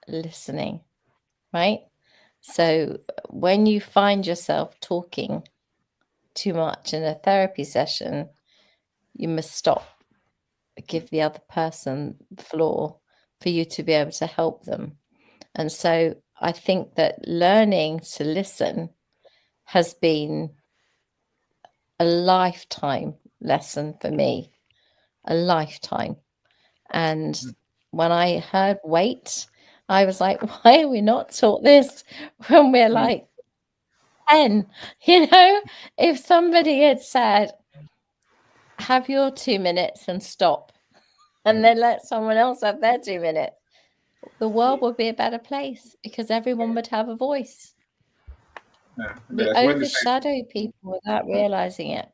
listening, right? So when you find yourself talking too much in a therapy session, you must stop. Give the other person the floor for you to be able to help them. And so I think that learning to listen has been a lifetime lesson for me, a lifetime. And when I heard WAIT, I was like, why are we not taught this when we're like 10? If somebody had said, have your 2 minutes and stop, and then let someone else have their 2 minutes, the world would be a better place because everyone would have a voice. We overshadow people without realizing it.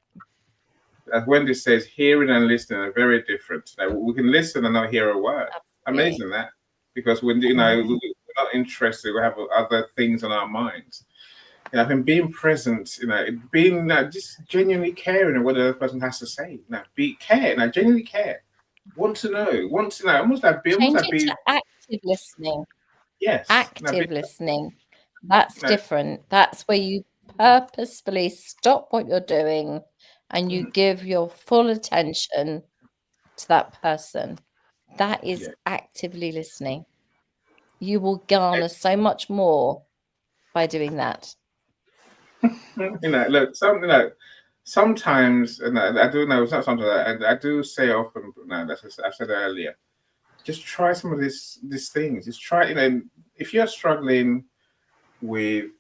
As Wendy says, hearing and listening are very different. We can listen and not hear a word. Absolutely. Amazing that, because when we're not interested, we have other things on our minds. And being present, being just genuinely caring what the other person has to say. Genuinely care. Want to know, almost like being active listening. Yes, active listening. That's different. That's where you purposefully stop what you're doing and you give your full attention to that person. That is actively listening. You will garner so much more by doing that. Look, sometimes, and I do know, it's not something I do say often, but that's I said earlier. Just try some of these things. Just try, if you're struggling with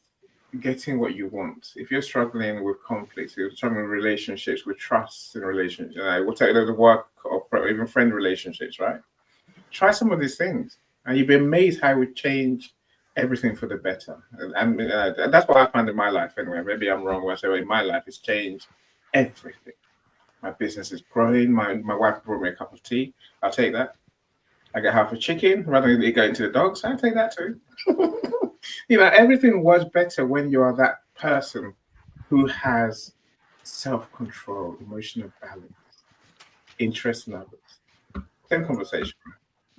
getting what you want, if you're struggling with conflicts, if you're struggling with relationships, with trust in relationships, we'll take the work or even friend relationships, right? Try some of these things, and you'll be amazed how it would change everything for the better. And that's what I find in my life anyway. Maybe I'm wrong when I say, well, in my life, it's changed everything. My business is growing. My wife brought me a cup of tea. I'll take that. I get half a chicken rather than it going to the dogs. I'll take that too. Everything was better when you are that person who has self-control, emotional balance, interest in others. Same conversation.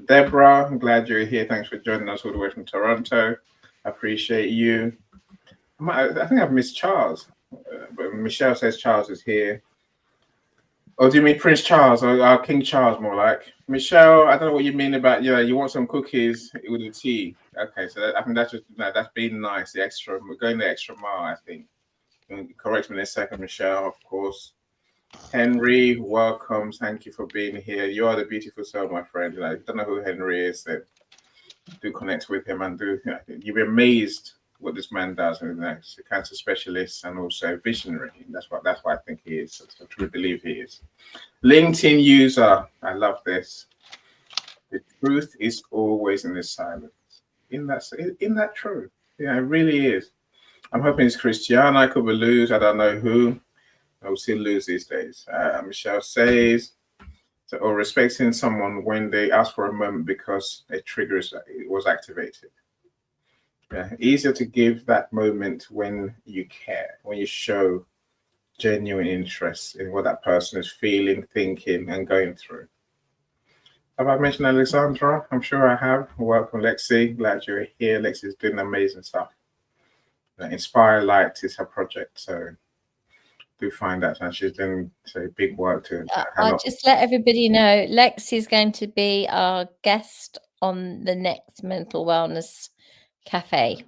Deborah, I'm glad you're here. Thanks for joining us all the way from Toronto. I appreciate you. I think I've missed Charles. But Michelle says Charles is here. Oh, do you mean Prince Charles or King Charles more like? Michelle, I don't know what you mean about, you want some cookies with the tea. Okay, so I think that's just, that's being nice, we're going the extra mile, I think. Correct me in a second, Michelle, of course. Henry, welcome. Thank you for being here. You are the beautiful soul, my friend. I don't know who Henry is, so do connect with him and you'll be amazed what this man does. He's a cancer specialist and also visionary. That's what I think he is. I truly believe he is. LinkedIn user, I love this. The truth is always in the silence. In that truth. Yeah, it really is. I'm hoping it's Christiana. I could be Luz. I don't know who. I will see Luz these days. Michelle says, or respecting someone when they ask for a moment because a trigger was activated. Yeah, easier to give that moment when you care, when you show genuine interest in what that person is feeling, thinking, and going through. Have I mentioned Alexandra? I'm sure I have. Welcome, Lexi. Glad you're here. Lexi's doing amazing stuff. Inspire Light is her project, so do find that. And she's doing big work to. I'll just let everybody know Lexi's going to be our guest on the next Mental Wellness Cafe.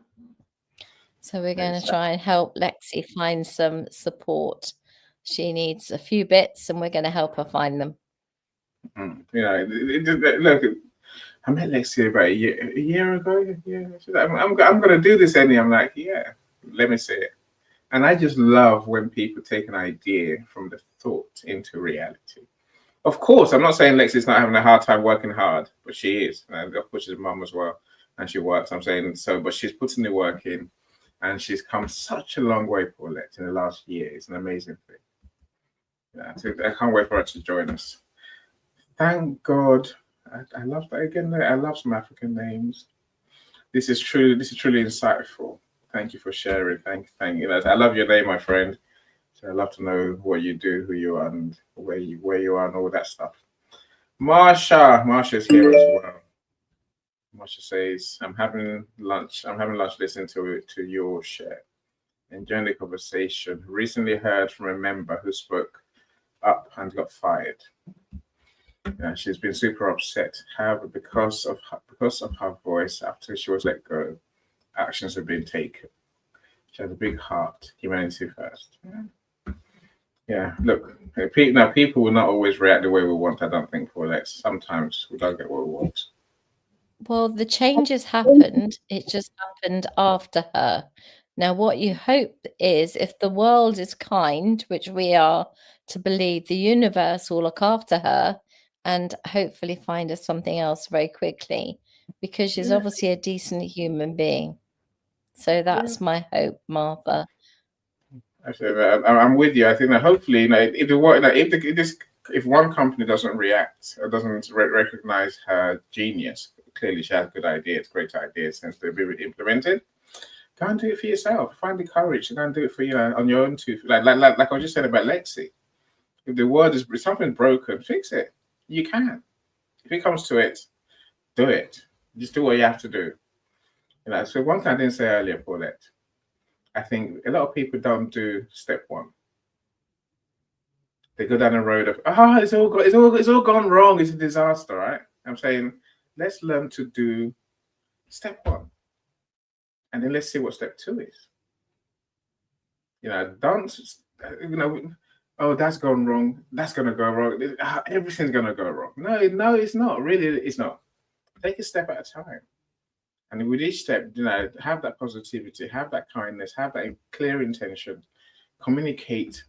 So we're going to try and help Lexi find some support. She needs a few bits and we're going to help her find them. Look, I met Lexi about a year ago. Yeah, she's like, I'm going to do this, Annie. I'm like, yeah, let me see it. And I just love when people take an idea from the thought into reality. Of course, I'm not saying Lexi's not having a hard time working hard, but she is. And of course, she's a mum as well, and she works. I'm saying so, but she's putting the work in, and she's come such a long way, Paulette, in the last year. It's an amazing thing. Yeah, so I can't wait for her to join us. Thank God. I love that again. I love some African names. This is truly insightful. Thank you for sharing. Thank you. I love your name, my friend. So I love to know what you do, who you are, and where you are, and all that stuff. Marsha's here as well. Marsha says, I'm having lunch listening to your share. Enjoying the conversation. Recently heard from a member who spoke up and got fired. She's been super upset. However, because of her voice after she was let go, actions have been taken. She has a big heart. Humanity first. Yeah. Look, people will not always react the way we want. I don't think, Paulette. Sometimes we don't get what we want. Well, the changes happened. It just happened after her. Now, what you hope is if the world is kind, which we are to believe, the universe will look after her and hopefully find us something else very quickly, because she's obviously a decent human being. So that's my hope, Martha. I'm with you. I think that hopefully, if one company doesn't react or doesn't recognize her genius, clearly she has good ideas, great ideas, since they've been implemented. Go and do it for yourself. Find the courage to go and do it for on your own too. Like I just said about Lexi. If the word is something broken, fix it. You can. If it comes to it, do it. Just do what you have to do. So one thing I didn't say earlier, Paulette, I think a lot of people don't do step one. They go down the road of, it's all gone wrong. It's a disaster, right? I'm saying, let's learn to do step one. And then let's see what step two is. That's gone wrong. That's going to go wrong. Everything's going to go wrong. No, it's not. Really, it's not. Take a step at a time. And with each step, have that positivity, have that kindness, have that clear intention, communicate,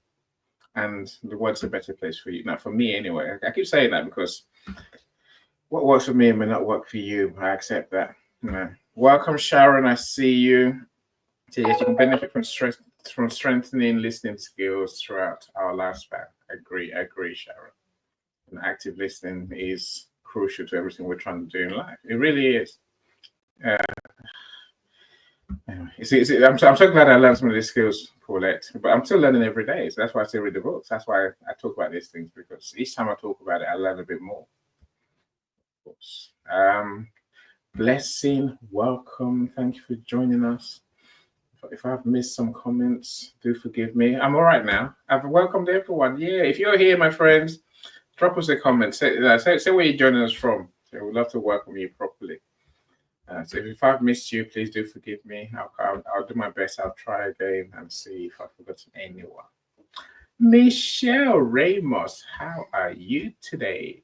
and the world's a better place for you. Now, for me anyway, I keep saying that because what works for me may not work for you. I accept that. Welcome, Sharon. I see you. So yes, you can benefit from strengthening listening skills throughout our lifespan. Agree, Sharon. And active listening is crucial to everything we're trying to do in life. It really is. Anyway, I'm so glad I learned some of these skills, Paulette, but I'm still learning every day. So that's why I still read the books. That's why I talk about these things, because each time I talk about it, I learn a bit more. Of course. Blessing, welcome. Thank you for joining us. If I've missed some comments, do forgive me. I'm all right now. I've welcomed everyone. Yeah, if you're here, my friends, drop us a comment. Say where you're joining us from. So we'd love to welcome you properly. So if I've missed you, please do forgive me. I'll do my best. I'll try again and see if I've forgotten anyone. Michelle Ramos, how are you today?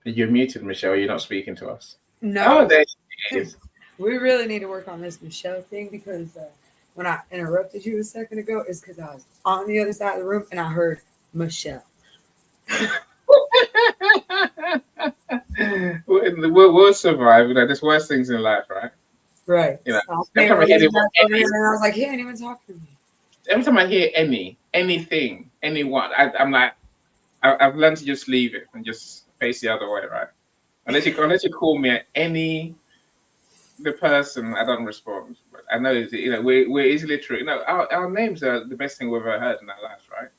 You're muted, Michelle. You're not speaking to us. No. Oh, there she is. We really need to work on this Michelle thing, because when I interrupted you a second ago, it's because I was on the other side of the room and I heard Michelle. We'll survive. You know, there's worse things in life, right? Right. You know, And I was like, he ain't even talking to me. Every time I hear anything, anyone, I'm like, I've learned to just leave it and just face the other way, right? Unless you call me the person, I don't respond. But I know, you know, we're easily true. You know, our names are the best thing we've ever heard in our lives, right?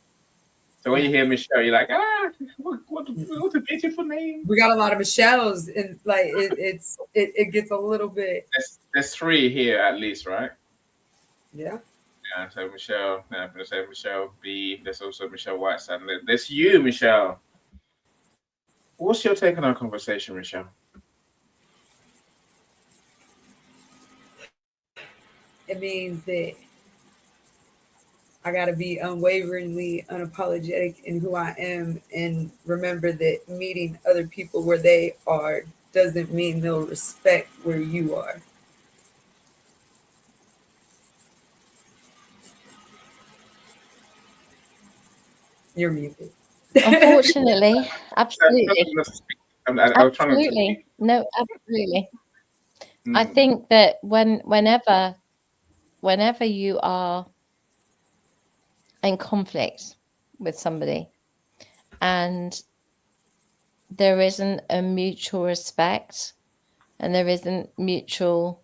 So when you hear Michelle, you're like, what a beautiful name. We got a lot of Michelles, and like it gets a little bit. There's 3 here at least, right? Yeah. Yeah. So Michelle, I'm gonna say Michelle B. There's also Michelle Whiteside. There's you, Michelle. What's your take on our conversation, Michelle? It means that I got to be unwaveringly unapologetic in who I am, and remember that meeting other people where they are doesn't mean they'll respect where you are. You're muted. Unfortunately, absolutely. I was trying to. Absolutely. No, absolutely. I think that whenever you are in conflict with somebody and there isn't a mutual respect and there isn't mutual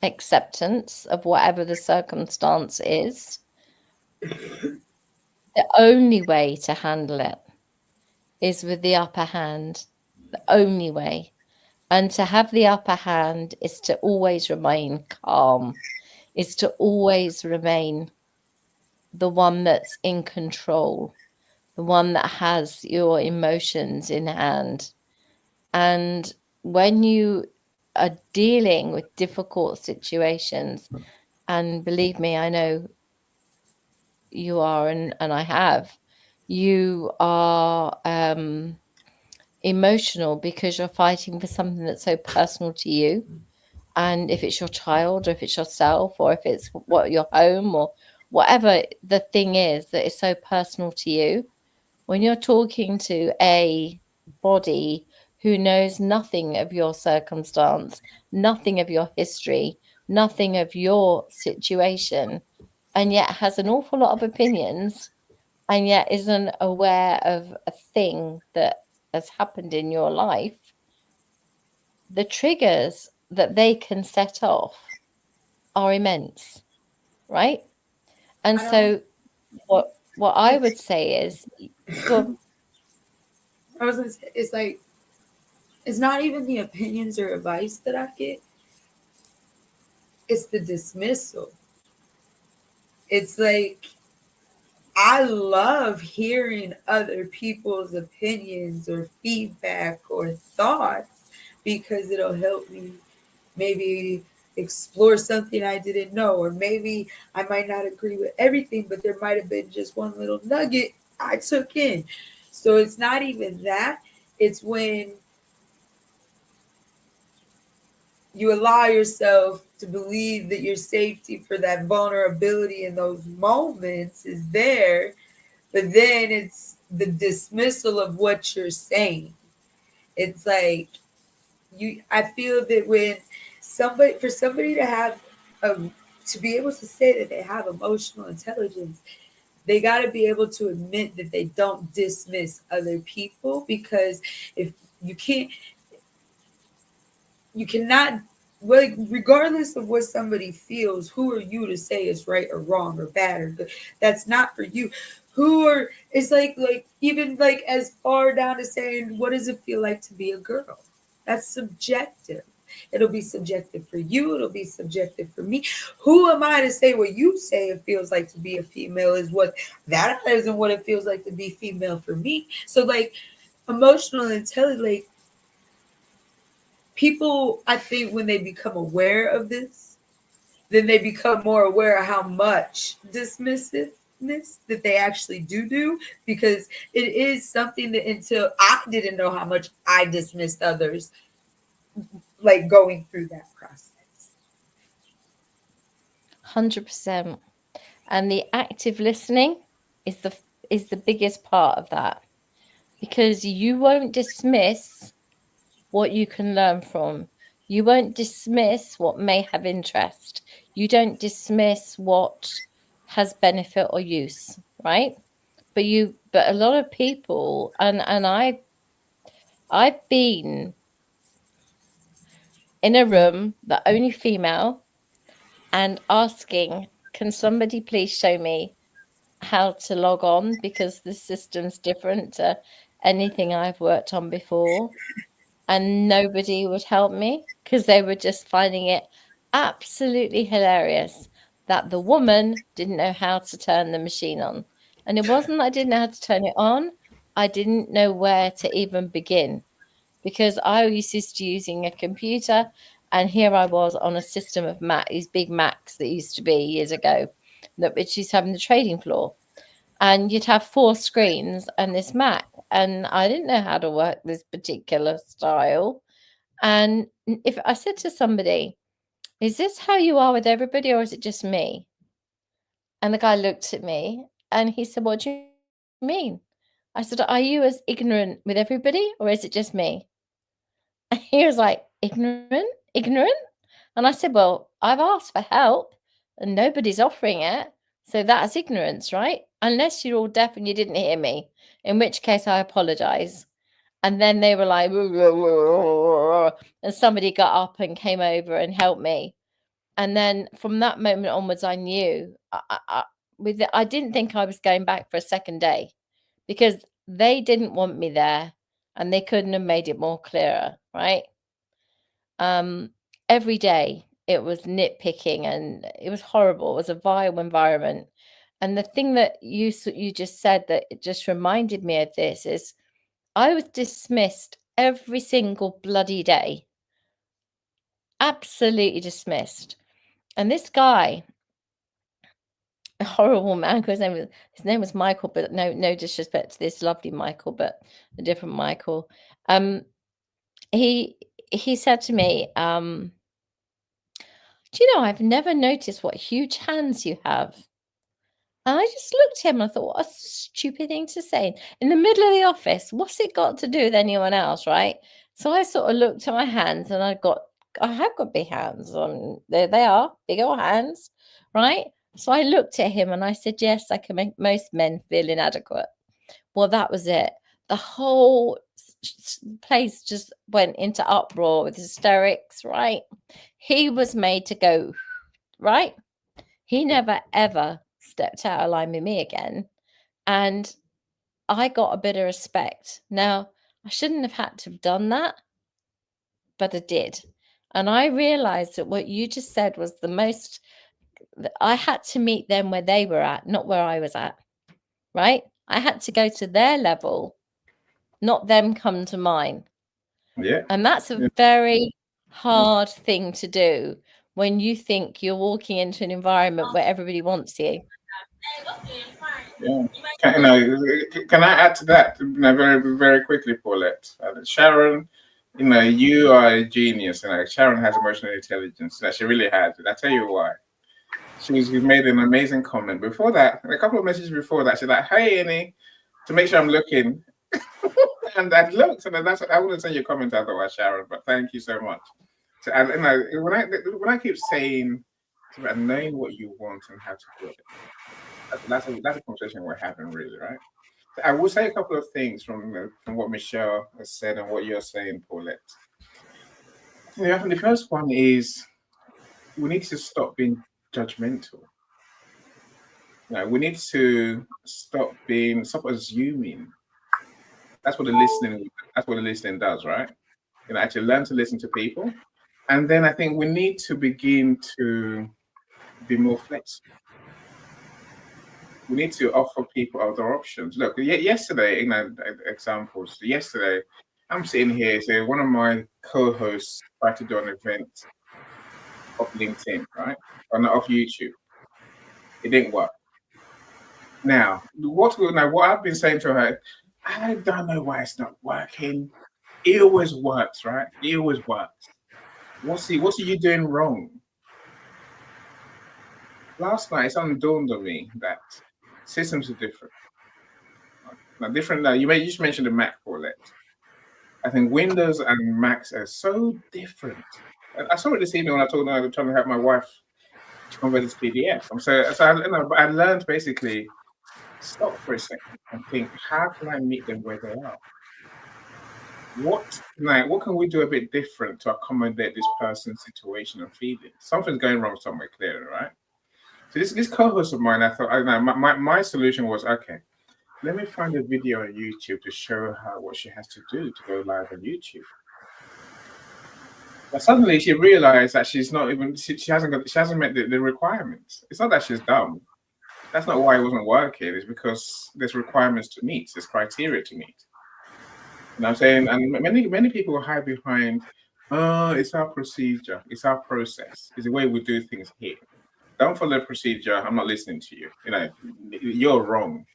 acceptance of whatever the circumstance is, the only way to handle it is with the upper hand. The only way. And to have the upper hand is to always remain calm, is to always remain the one that's in control, the one that has your emotions in hand. And when you are dealing with difficult situations, and believe me, I know you are, and I have, you are emotional because you're fighting for something that's so personal to you. And if it's your child, or if it's yourself, or if it's your home, or whatever the thing is that is so personal to you, when you're talking to a body who knows nothing of your circumstance, nothing of your history, nothing of your situation, and yet has an awful lot of opinions, and yet isn't aware of a thing that has happened in your life, the triggers that they can set off are immense, right? And so what I would say is, I was gonna say, it's like, it's not even the opinions or advice that I get, it's the dismissal. It's like, I love hearing other people's opinions or feedback or thoughts, because it'll help me maybe explore something I didn't know, or maybe I might not agree with everything, but there might have been just one little nugget I took in. So it's not even that. It's when you allow yourself to believe that your safety for that vulnerability in those moments is there, But then it's the dismissal of what you're saying. It's like I feel that when somebody to have to be able to say that they have emotional intelligence, they got to be able to admit that they don't dismiss other people, because if you cannot, well, regardless of what somebody feels, who are you to say it's right or wrong or bad or good? That's not for you. It's like even like as far down to saying, what does it feel like to be a girl? That's subjective. It'll be subjective for you. It'll be subjective for me. Who am I to say what you say it feels like to be a female is what that isn't what it feels like to be female for me. So like emotional intelligence, like people, I think when they become aware of this, then they become more aware of how much dismissiveness that they actually do, because it is something that until I didn't know how much I dismissed others, like going through that process. 100%. And the active listening is the biggest part of that, because you won't dismiss what you can learn from. You won't dismiss what may have interest. You don't dismiss what has benefit or use, right? But a lot of people, and I've been in a room that only female and asking, can somebody please show me how to log on, because the system's different to anything I've worked on before. And nobody would help me, because they were just finding it absolutely hilarious that the woman didn't know how to turn the machine on. And it wasn't that I didn't know how to turn it on. I didn't know where to even begin, because I was used to using a computer, and here I was on a system of these big Macs that used to be years ago, which used to have in the trading floor. And you'd have 4 screens and this Mac, and I didn't know how to work this particular style. And if I said to somebody, is this how you are with everybody, or is it just me? And the guy looked at me and he said, what do you mean? I said, are you as ignorant with everybody, or is it just me? And he was like, ignorant? And I said, well, I've asked for help and nobody's offering it. So that's ignorance, right? Unless you're all deaf and you didn't hear me, in which case I apologize. And then they were like, and somebody got up and came over and helped me. And then from that moment onwards, I knew I didn't think I was going back for a second day, because they didn't want me there and they couldn't have made it more clearer, right? Every day it was nitpicking and it was horrible. It was a vile environment. And the thing that you just said that it just reminded me of this is I was dismissed every single bloody day. Absolutely dismissed. And this guy, a horrible man, his name was Michael, but no disrespect to this lovely Michael, but a different Michael. He said to me, do you know, I've never noticed what huge hands you have. And I just looked at him and I thought, what a stupid thing to say. In the middle of the office, what's it got to do with anyone else, right? So I sort of looked at my hands and I have got big hands. There they are, big old hands, right? So I looked at him and I said, yes, I can make most men feel inadequate. Well, that was it. The whole place just went into uproar with hysterics, right? He was made to go, right? He never, ever stepped out of line with me again. And I got a bit of respect. Now, I shouldn't have had to have done that, but I did. And I realized that what you just said was I had to meet them where they were at, not where I was at, right? I had to go to their level, not them come to mine. Yeah. And that's a very hard thing to do when you think you're walking into an environment where everybody wants you. Yeah. Can I add to that very, very quickly, Paulette? Sharon, you are a genius. Sharon has emotional intelligence. She really has. And I'll tell you why. She made an amazing comment. Before that, a couple of messages before that, she's like, "Hey, Annie," to make sure I'm looking. And I looked, and that's I wouldn't send you a comment otherwise, Sharon. But thank you so much. So, and when I keep saying it's about knowing what you want and how to do it, that's a conversation we're having, really, right? So I will say a couple of things from what Michelle has said and what you're saying, Paulette. I think the first one is we need to stop being judgmental. We need to stop assuming. That's what the listening does, right? Actually learn to listen to people. And then I think we need to begin to be more flexible. We need to offer people other options. Look, yesterday, examples. Yesterday, I'm sitting here, so one of my co-hosts tried to do an event off LinkedIn, right? Or not off YouTube. It didn't work. Now, what I've been saying to her, I don't know why it's not working. It always works, right? It always works. What are you doing wrong? Last night, it dawned on me that systems are different. You just mentioned the Mac, Paulette. I think Windows and Macs are so different. I saw it this evening when I was trying to help my wife to convert this PDF. I learned basically stop for a second and think, how can I meet them where they are? What can we do a bit different to accommodate this person's situation and feeling? Something's going wrong somewhere, clearly, right? So this co-host of mine, I thought, my solution was, okay, let me find a video on YouTube to show her what she has to do to go live on YouTube. But suddenly she realized that she hasn't met the requirements. It's not that she's dumb. That's not why it wasn't working. It's because there's requirements to meet. There's criteria to meet. And I'm saying, and many people hide behind, it's our procedure, it's our process, it's the way we do things here. Don't follow the procedure. I'm not listening to you. You're wrong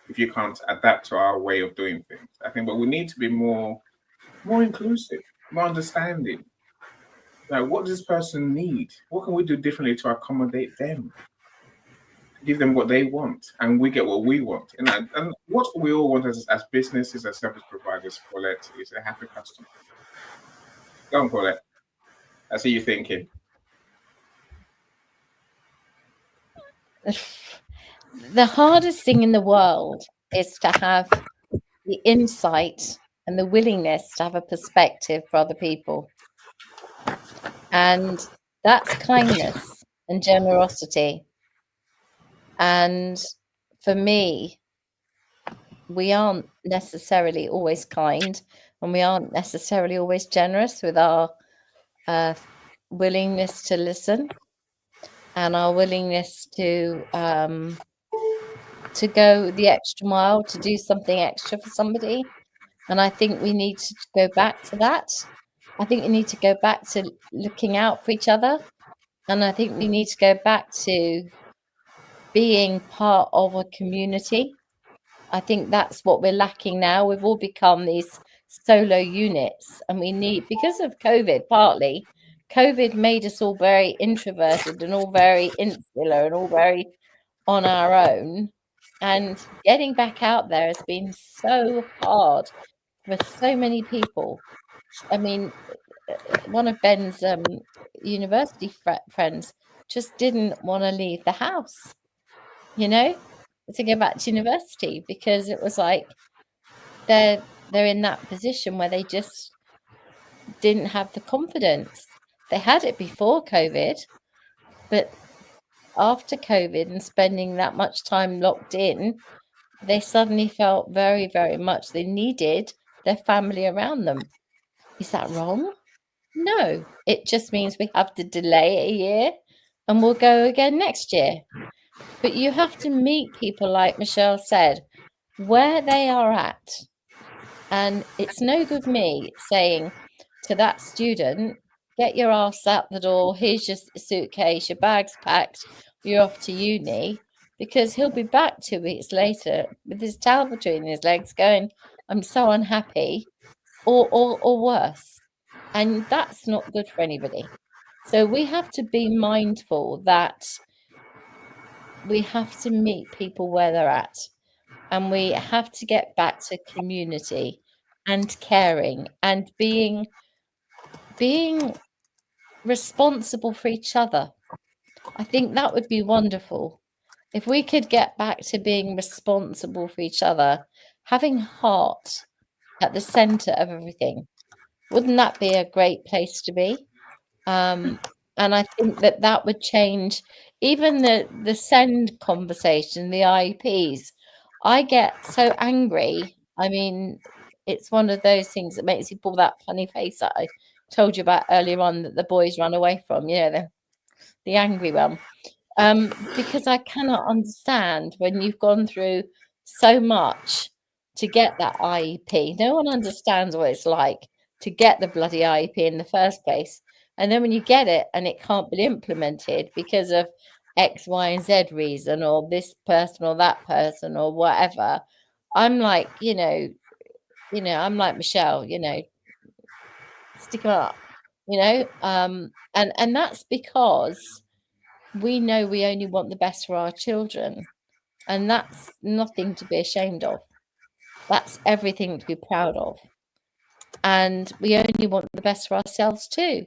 if you can't adapt to our way of doing things. I think, but we need to be more inclusive, more understanding. What does this person need? What can we do differently to accommodate them? Give them what they want, and we get what we want. And what we all want as businesses, as service providers, Paulette, is a happy customer. Go on, Paulette. I see you thinking. The hardest thing in the world is to have the insight and the willingness to have a perspective for other people. And that's kindness and generosity. And for me, we aren't necessarily always kind, and we aren't necessarily always generous with our willingness to listen and our willingness to go the extra mile, to do something extra for somebody. And I think we need to go back to that. I think we need to go back to looking out for each other. And I think we need to go back to being part of a community. I think that's what we're lacking now. We've all become these solo units, and we need, because of COVID, partly, COVID made us all very introverted and all very insular and all very on our own. And getting back out there has been so hard for so many people. I mean, one of Ben's university friends just didn't want to leave the house, to go back to university, because it was like they're in that position where they just didn't have the confidence. They had it before COVID, but after COVID and spending that much time locked in, they suddenly felt very, very much they needed their family around them. Is that wrong? No, it just means we have to delay it a year and we'll go again next year. But you have to meet people, like Michelle said, where they are at. And it's no good me saying to that student, get your ass out the door, here's your suitcase, your bag's packed, you're off to uni, because he'll be back 2 weeks later with his tail between his legs going, I'm so unhappy, or worse. And that's not good for anybody. So we have to be mindful that we have to meet people where they're at, and we have to get back to community and caring and being responsible for each other. I think that would be wonderful if we could get back to being responsible for each other, having heart at the center of everything. Wouldn't that be a great place to be? And I think that would change even the send conversation, the IEPs. I get so angry. I mean, it's one of those things that makes you pull that funny face that I told you about earlier on that the boys run away from, you know, the angry one. Because I cannot understand when you've gone through so much to get that IEP. No one understands what it's like to get the bloody IEP in the first place. And then when you get it and it can't be implemented because of X, Y, and Z reason, or this person or that person or whatever, I'm like, I'm like Michelle, stick 'em up, and that's because we know we only want the best for our children, and that's nothing to be ashamed of. That's everything to be proud of. And we only want the best for ourselves too.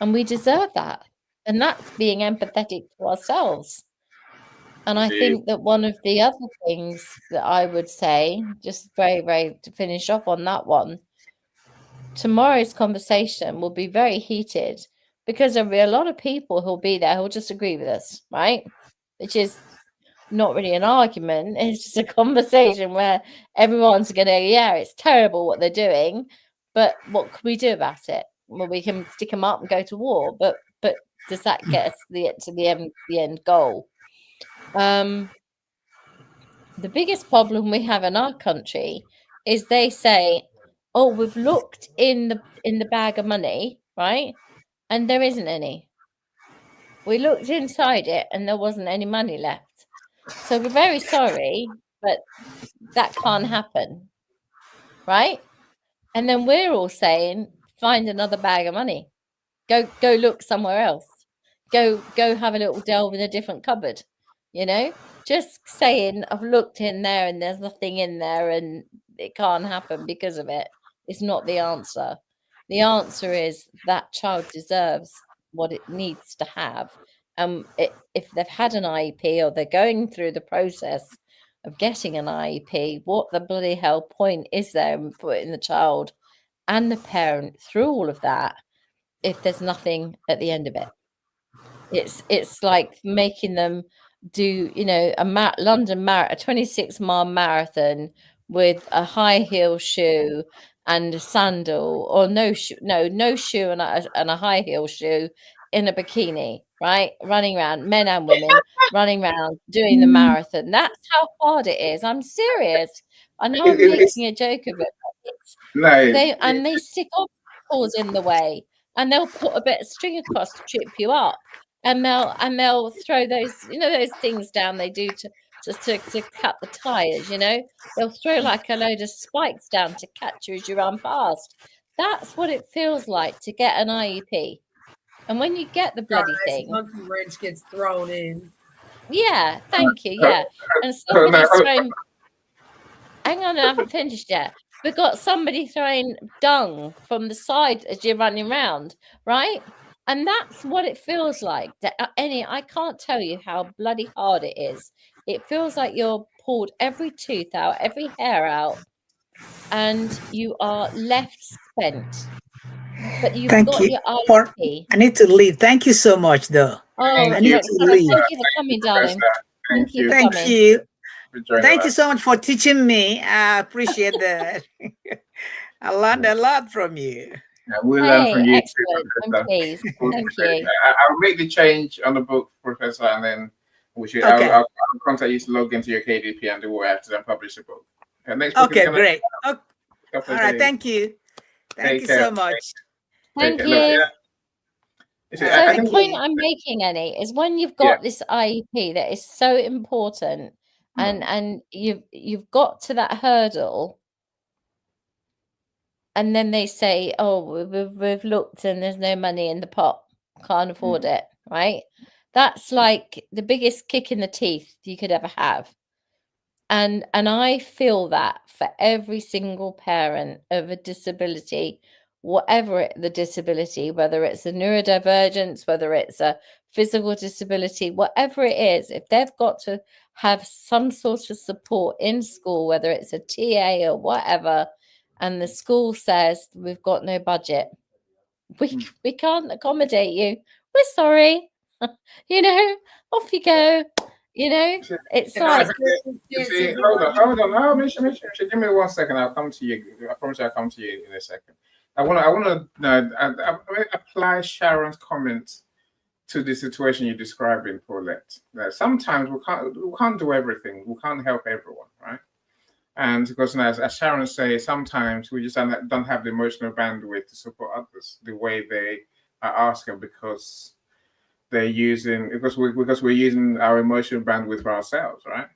And we deserve that. And that's being empathetic to ourselves. And I think that one of the other things that I would say, just very, very to finish off on that one, tomorrow's conversation will be very heated because there'll be a lot of people who'll be there who'll just agree with us, right? Which is not really an argument. It's just a conversation where everyone's going to, yeah, it's terrible what they're doing, but what can we do about it? Well, we can stick them up and go to war, but does that get us to the end goal? The biggest problem we have in our country is they say, oh, we've looked in the bag of money, right? And there isn't any. We looked inside it and there wasn't any money left. So we're very sorry, but that can't happen, right? And then we're all saying, find another bag of money. Go look somewhere else. Go have a little delve in a different cupboard, Just saying, I've looked in there and there's nothing in there and it can't happen because of it. It's not the answer. The answer is that child deserves what it needs to have. If they've had an IEP or they're going through the process of getting an IEP, what the bloody hell point is there in putting the child and the parent through all of that if there's nothing at the end of it? It's like making them do, a London marathon, a 26-mile marathon with a high heel shoe and a sandal, or no shoe and a high heel shoe in a bikini, right? Running around, men and women running around doing the marathon. That's how hard it is. I'm serious. I know I'm making a joke of it. They stick obstacles in the way, and they'll put a bit of string across to trip you up, and they'll throw those, those things down they do to cut the tires. They'll throw like a load of spikes down to catch you as you run past. That's what it feels like to get an IEP. And when you get the bloody thing, monkey wrench gets thrown in. Yeah, thank you. Yeah, and somebody's throwing. Hang on, I haven't finished yet. We've got somebody throwing dung from the side as you're running around, right? And that's what it feels like. I can't tell you how bloody hard it is. It feels like you're pulled every tooth out, every hair out, and you are left spent. But you've got your IEP. I need to leave. Thank you so much, though. Oh, I need to leave. Thank you for coming, darling. Thank you. Thank you. Thank you so much for teaching me. I appreciate that. I learned a lot from you. Yeah, we'll learn from you excellent. too, I'm pleased. Thank you. I'll make the change on the book, Professor, and then I'll contact you to log into your KDP and do what I have to then publish the book. Next book great. All right, thank you. Thank you so much. Thank you. So the point I'm making, Annie, is when you've got this IEP that is so important, and you've got to that hurdle, and then they say, "Oh, we've looked and there's no money in the pot, can't afford it," right? That's like the biggest kick in the teeth you could ever have. And I feel that for every single parent of a disability, whatever the disability, whether it's a neurodivergence, whether it's a physical disability, whatever it is, if they've got to have some sort of support in school, whether it's a TA or whatever, and the school says we've got no budget, we can't accommodate you. We're sorry. You know, off you go. You know, it's like hold on. No, Misha, give me 1 second. I'll come to you. I promise I'll come to you in a second. I want to apply Sharon's comments to the situation you're describing, Paulette. That sometimes we can't do everything. We can't help everyone, right? And because as Sharon says, sometimes we just don't have the emotional bandwidth to support others the way they are asking because we're using our emotional bandwidth for ourselves, right?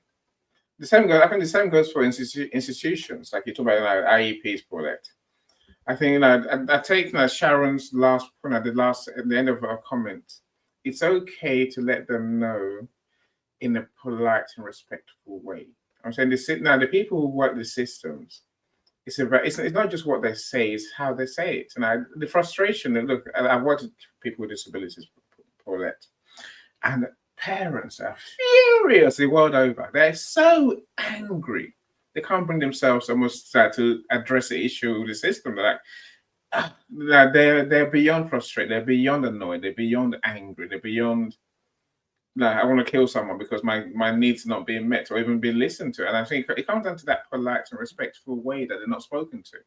I think the same goes for institutions, like you talk about IEPs, Paulette. I think I take Sharon's last point at the end of her comment. It's okay to let them know in a polite and respectful way. I'm saying the people who work the systems, it's not just what they say, it's how they say it. And the frustration that I've worked with people with disabilities, Paulette, and parents are furious the world over. They're so angry. They can't bring themselves almost to address the issue with the system. They're beyond frustrated. They're beyond annoyed. They're beyond angry. They're beyond I want to kill someone because my needs are not being met or even being listened to. And I think it comes down to that polite and respectful way that they're not spoken to.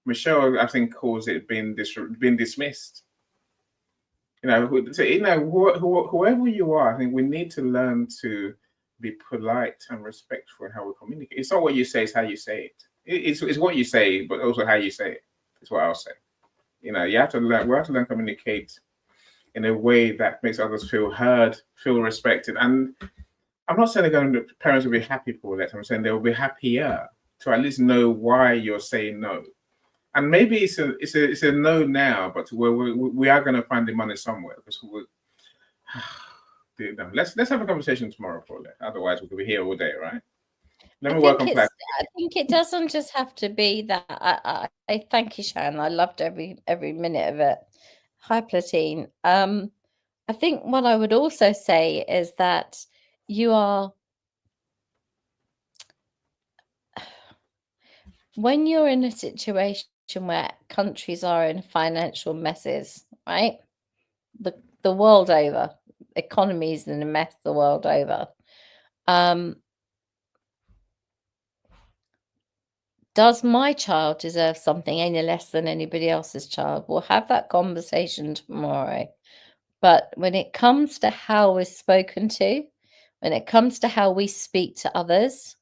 Michelle, I think, calls it being dismissed. Whoever you are, I think we need to learn to be polite and respectful in how we communicate. It's not what you say, it's how you say it. It's what you say, but also how you say it. Is what I'll say. You have to learn. We have to learn to communicate in a way that makes others feel heard, feel respected. And I'm not saying the parents will be happy for that. I'm saying they will be happier to at least know why you're saying no. And maybe it's a no now, but we are going to find the money somewhere because let's have a conversation tomorrow, Paulette. Otherwise, we could be here all day, right? Let me work on planning. I think it doesn't just have to be that. I thank you, Sharon. I loved every minute of it. Hi, Platine. I think what I would also say is that when you're in a situation where countries are in financial messes, right? The world over, economies in a mess the world over. Does my child deserve something any less than anybody else's child? We'll have that conversation tomorrow. But when it comes to how we're spoken to, when it comes to how we speak to others,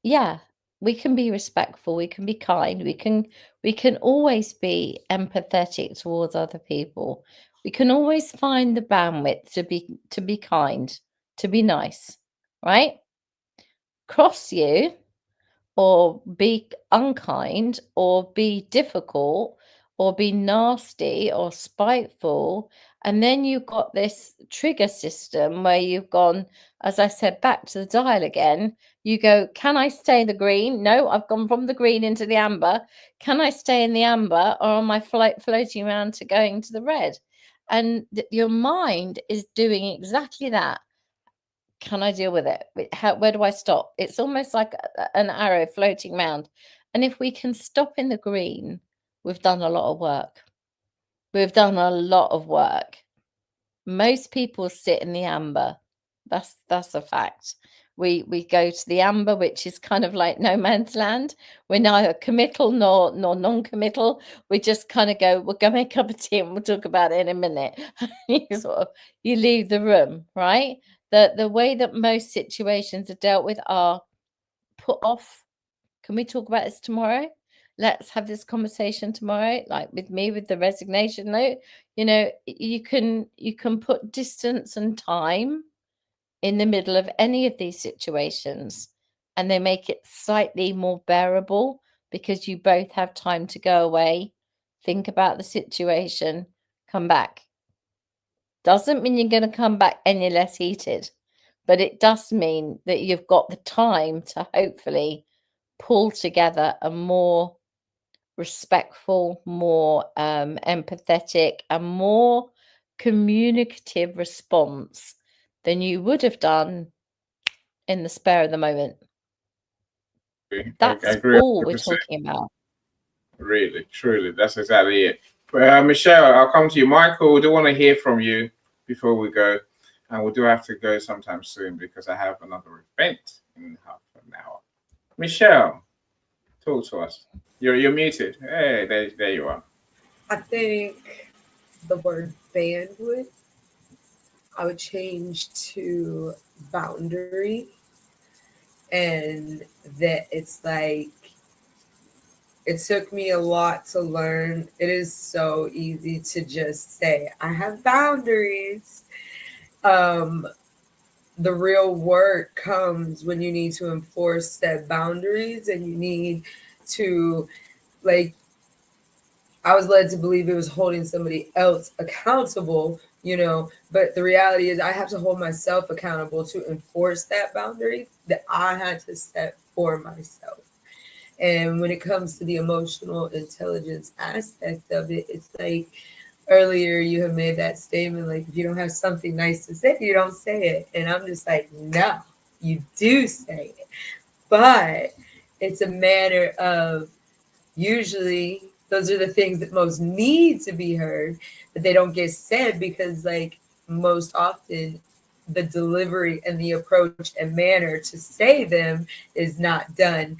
yeah, we can be respectful, we can be kind, we can always be empathetic towards other people. We can always find the bandwidth to be kind, to be nice, right? Cross you or be unkind or be difficult or be nasty or spiteful, and then you've got this trigger system where you've gone, as I said, back to the dial again. You go, can I stay in the green? No, I've gone from the green into the amber. Can I stay in the amber, or am I floating around to going to the red? And your mind is doing exactly that. Can I deal with it? Where do I stop? It's almost like an arrow floating around. And if we can stop in the green, we've done a lot of work. We've done a lot of work. Most people sit in the amber. That's a fact. We go to the amber, which is kind of like no man's land. We're neither committal nor non-committal. We just kind of go, we'll go make a cup of tea and we'll talk about it in a minute. You leave the room, right? The way that most situations are dealt with are put off. Can we talk about this tomorrow? Let's have this conversation tomorrow, like with me with the resignation note. You can put distance and time in the middle of any of these situations, and they make it slightly more bearable because you both have time to go away, think about the situation, come back. Doesn't mean you're going to come back any less heated, but it does mean that you've got the time to hopefully pull together a more respectful, more empathetic, and more communicative response than you would have done in the spur of the moment. That's I agree all we're 100%. talking about. Really, truly, that's exactly it. But Michelle, I'll come to you. Michael, we do want to hear from you before we go, and we do have to go sometime soon because I have another event in half an hour. Michelle, talk to us. You're muted. Hey, there you are. I think the word bandwidth I would change to boundary, and that it's like it took me a lot to learn. It is so easy to just say I have boundaries. The real work comes when you need to enforce said boundaries, and you need to, like, I was led to believe it was holding somebody else accountable, but the reality is I have to hold myself accountable to enforce that boundary that I had to set for myself. And when it comes to the emotional intelligence aspect of it, it's like earlier you have made that statement, like, if you don't have something nice to say, you don't say it. And I'm just like, no, you do say it. But it's a matter of, usually those are the things that most need to be heard, but they don't get said because, like, most often the delivery and the approach and manner to say them is not done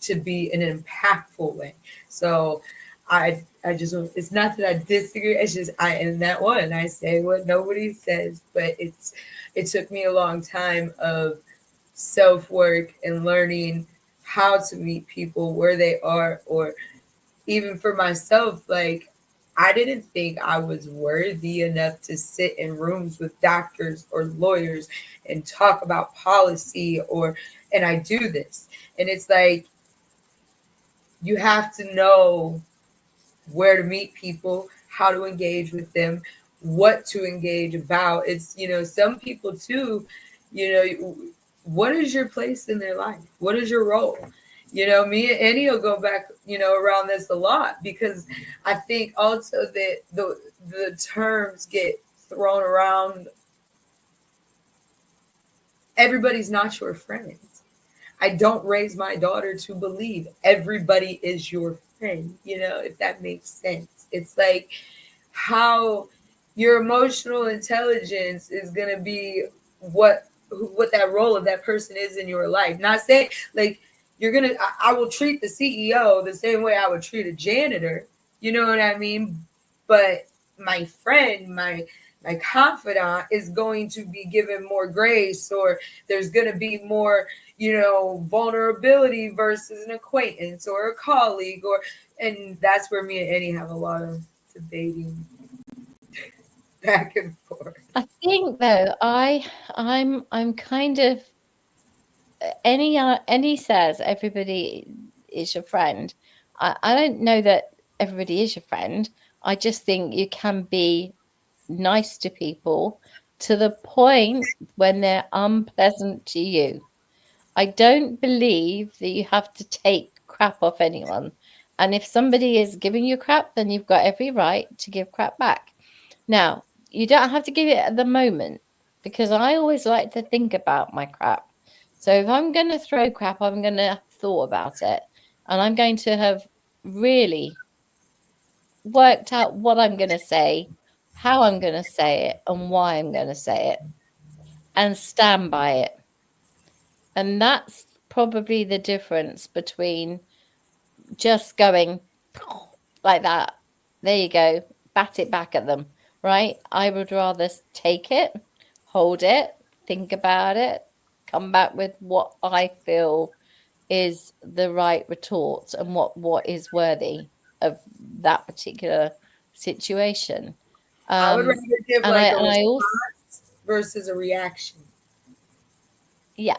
to be an impactful way. So I just, it's not that I disagree. It's just I am that one. I say what nobody says, but it took me a long time of self-work and learning how to meet people where they are, or even for myself, like, I didn't think I was worthy enough to sit in rooms with doctors or lawyers and talk about policy, and I do this. And it's like, you have to know where to meet people, how to engage with them, what to engage about. It's, some people too, what is your place in their life? What is your role? Me and Annie will go back, around this a lot, because I think also that the terms get thrown around. Everybody's not your friend. I don't raise my daughter to believe everybody is your friend, if that makes sense. It's like how your emotional intelligence is going to be what that role of that person is in your life. Not saying, like, I will treat the CEO the same way I would treat a janitor, you know what I mean? But my friend, my confidant is going to be given more grace, or there's going to be more, vulnerability versus an acquaintance or a colleague, and that's where me and Annie have a lot of debating back and forth. I think though, I'm kind of, Annie says everybody is your friend. I don't know that everybody is your friend. I just think you can be nice to people to the point when they're unpleasant to you. I don't believe that you have to take crap off anyone. And if somebody is giving you crap, then you've got every right to give crap back. Now, you don't have to give it at the moment, because I always like to think about my crap. So if I'm going to throw crap, I'm going to have thought about it. And I'm going to have really worked out what I'm going to say, how I'm going to say it, and why I'm going to say it, and stand by it. And that's probably the difference between just going like that. There you go. Bat it back at them, right? I would rather take it, hold it, think about it, come back with what I feel is the right retort and what is worthy of that particular situation. I would rather give like a response also, versus a reaction. Yeah.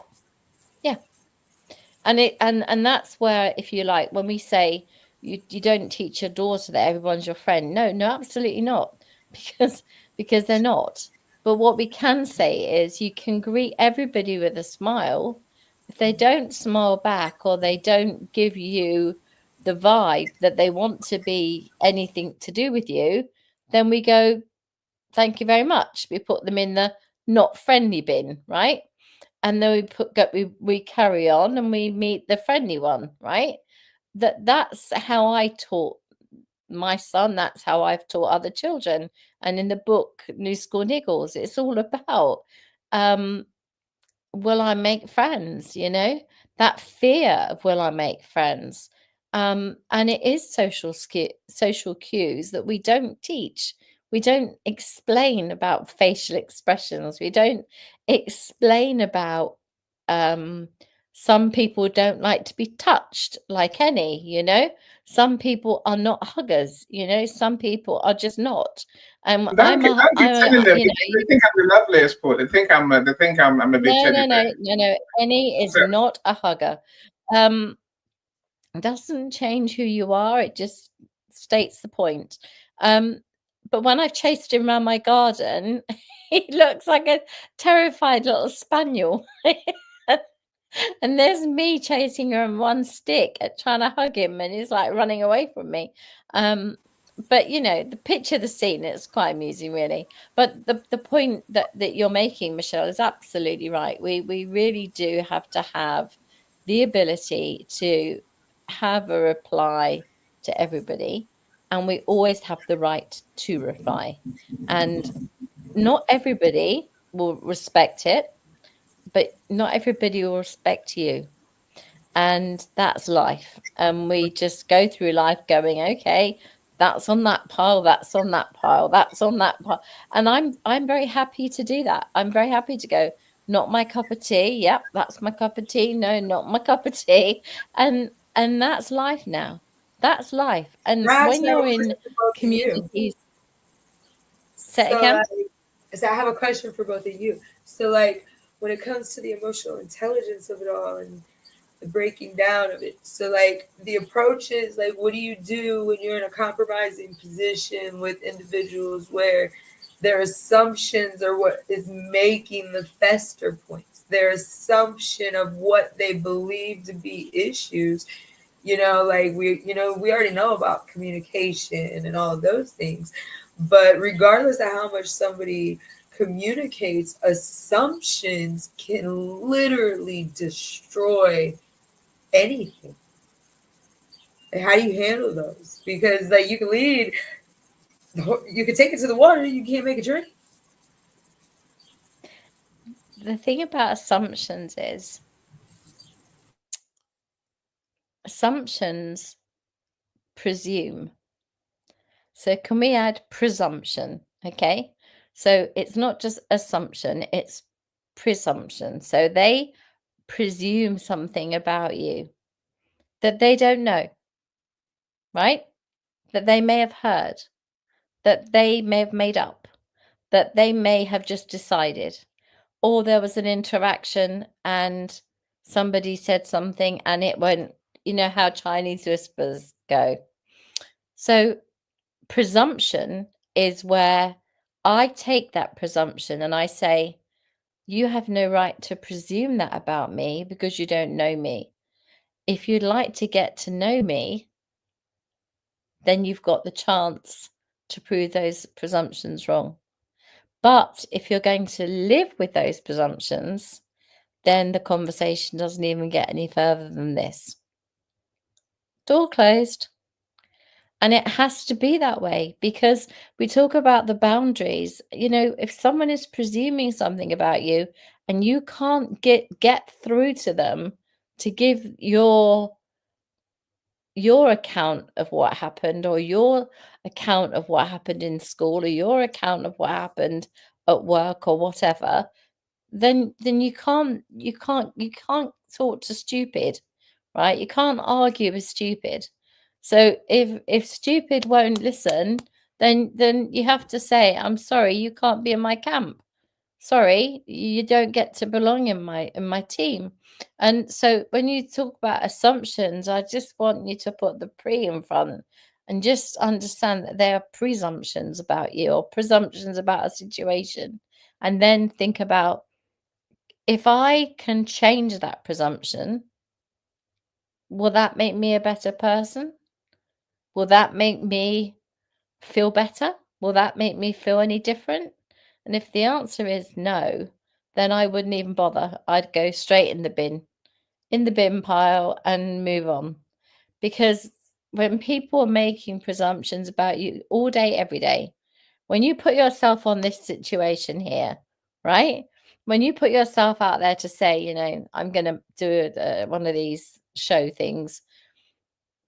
And that's where, if you like, when we say you don't teach your daughter that everyone's your friend. No, absolutely not. Because because they're not. But what we can say is you can greet everybody with a smile. If they don't smile back or they don't give you the vibe that they want to be anything to do with you, then we go, thank you very much. We put them in the not friendly bin, right? And then we carry on and we meet the friendly one, right? That's how I taught my son. That's how I've taught other children. And in the book New School Niggles, it's all about will I make friends? You know, that fear of will I make friends? And it is social cues that we don't teach. We don't explain about facial expressions. We don't explain about some people don't like to be touched like any, you know. Some people are not huggers, you know. Some people are just not. Don't keep telling them, You know, they think I'm the loveliest, Paul. They think I'm a big teddy bear. no. Penny is not a hugger. Doesn't change who you are. It just states the point. But when I've chased him around my garden, he looks like a terrified little spaniel. And there's me chasing him on one stick at trying to hug him, and he's like running away from me. But you know, the picture, the scene, it's quite amusing, really. But the point that you're making, Michelle, is absolutely right. We really do have to have the ability to have a reply to everybody, and we always have the right to reply. And not everybody will respect it, but not everybody will respect you. And that's life. And we just go through life going, okay, that's on that pile, that's on that pile, that's on that pile. And I'm very happy to do that. I'm very happy to go, not my cup of tea. Yep, that's my cup of tea. No, not my cup of tea. And that's life now. That's life. And when you're in communities, say it again. So I have a question for both of you. So like when it comes to the emotional intelligence of it all and the breaking down of it, so like the approach is like, what do you do when you're in a compromising position with individuals where their assumptions are what is making the fester points, their assumption of what they believe to be issues? You know, like we already know about communication and all of those things, but regardless of how much somebody communicates, assumptions can literally destroy anything. How do you handle those? Because like you can take it to the water, you can't make it drink. The thing about assumptions is assumptions presume. So can we add presumption? Okay. So it's not just assumption, it's presumption. So they presume something about you that they don't know, right? That they may have heard, that they may have made up, that they may have just decided, or there was an interaction and somebody said something and it went, you know how Chinese whispers go. So presumption is where I take that presumption and I say, you have no right to presume that about me because you don't know me. If you'd like to get to know me, then you've got the chance to prove those presumptions wrong. But if you're going to live with those presumptions, then the conversation doesn't even get any further than this. Door closed. And it has to be that way because we talk about the boundaries. You know, if someone is presuming something about you and you can't get through to them to give your account of what happened, or your account of what happened in school, or your account of what happened at work or whatever, then you can't talk to stupid, right? You can't argue with stupid. So if stupid won't listen, then you have to say, I'm sorry, you can't be in my camp. Sorry, you don't get to belong in my team. And so when you talk about assumptions, I just want you to put the pre in front and just understand that there are presumptions about you or presumptions about a situation. And then think about, if I can change that presumption, will that make me a better person? Will that make me feel better? Will that make me feel any different? And if the answer is no, then I wouldn't even bother. I'd go straight in the bin pile and move on. Because when people are making presumptions about you all day, every day, when you put yourself on this situation here, right? When you put yourself out there to say, you know, I'm going to do one of these show things,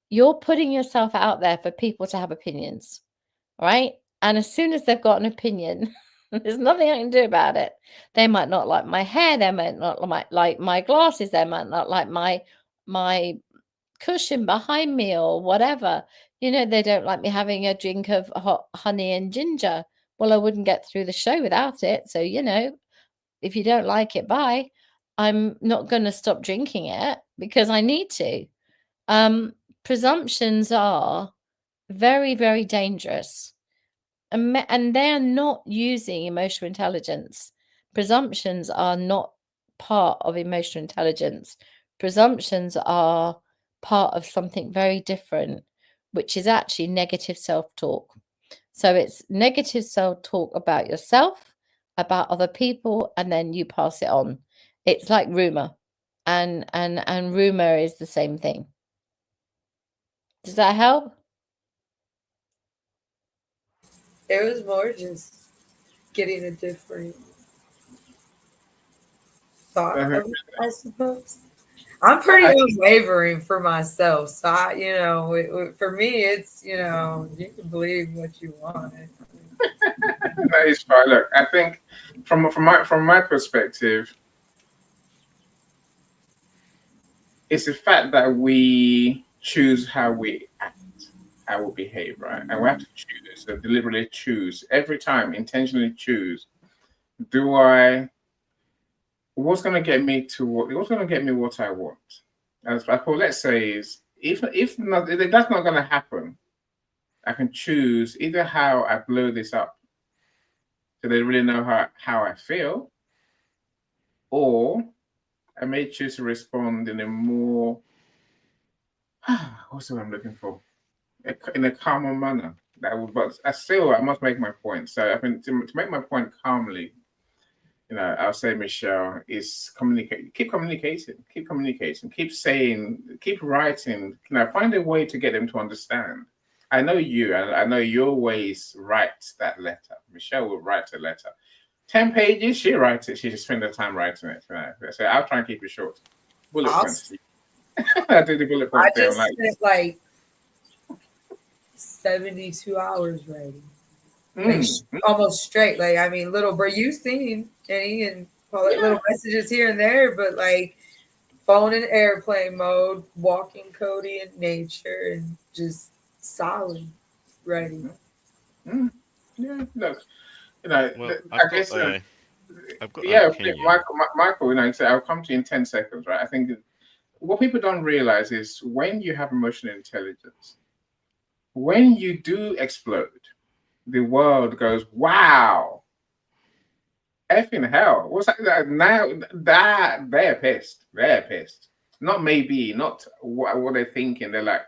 you're putting yourself out there for people to have opinions, right? And as soon as they've got an opinion, there's nothing I can do about it. They might not like my hair, they might not like my glasses, they might not like my cushion behind me or whatever. You know, they don't like me having a drink of hot honey and ginger. Well, I wouldn't get through the show without it. So, you know, if you don't like it, bye. I'm not going to stop drinking it because I need to. Presumptions are very, very dangerous. And they're not using emotional intelligence. Presumptions are not part of emotional intelligence. Presumptions are part of something very different, which is actually negative self-talk. So it's negative self-talk about yourself, about other people, and then you pass it on. It's like rumor, and rumor is the same thing. Does that help? It was more just getting a different thought of it, I suppose. I'm pretty unwavering for myself. So, for me, it's, you can believe what you want. That is fine. Look, I think from my perspective, it's the fact that we choose how we act, how we behave, right? And we have to choose, so deliberately choose every time, intentionally choose. What's going to get me what's going to get me what I want? As let's say is, if that's not going to happen, I can choose either how I blow this up so they really know how I feel, or I may choose to respond in a more what's the word I'm looking for? In a calmer manner. But I must make my point. So I think to make my point calmly, I'll say, Michelle, is communicate. Keep communicating. Keep communicating. Keep saying. Keep writing. Find a way to get them to understand. I know you, and I know you always write that letter. Michelle will write a letter. 10 pages, she writes it. She just spends the time writing it. So I'll try and keep it short. Bullet points. I do the bullet points. I just spent like 72 hours writing. Almost straight. Like, I mean, little bro, you seen any and little messages here and there, but like phone in airplane mode, walking Cody in nature, and just solid writing. Yeah, look, well, I guess. I've got Michael, I'll come to you in 10 seconds, right? I think what people don't realize is when you have emotional intelligence, when you do explode, the world goes, wow, effing hell. What's that? Now that they're pissed. They're pissed. Not maybe, not what they're thinking. They're like,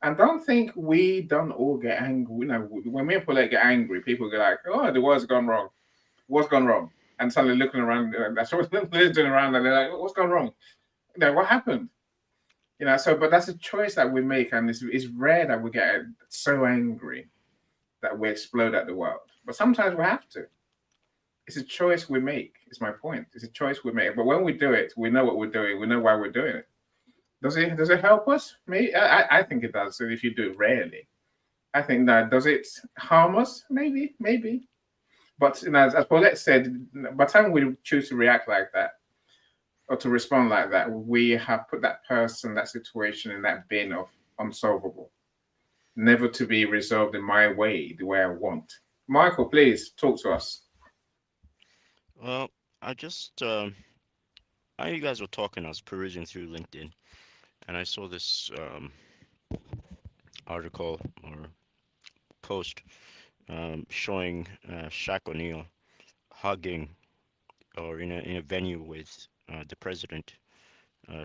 and don't think we don't all get angry. When people get angry, people go like, oh, the world's gone wrong. What's gone wrong? And suddenly looking around, that's what they're doing around, and they're like, what's gone wrong? What happened? But that's a choice that we make, and it's rare that we get so angry that we explode at the world. But sometimes we have to. It's a choice we make, is my point. It's a choice we make. But when we do it, we know what we're doing. We know why we're doing it. Does it help us? Maybe. I think it does. So if you do it rarely. I think that, does it harm us? Maybe. But as Paulette said, by the time we choose to react like that, or to respond like that, we have put that person, that situation in that bin of unsolvable, never to be resolved in my way, the way I want. Michael, please talk to us. Well, I just while you guys were talking, I was perusing through LinkedIn, and I saw this article or post showing Shaq O'Neal hugging or in a venue with the president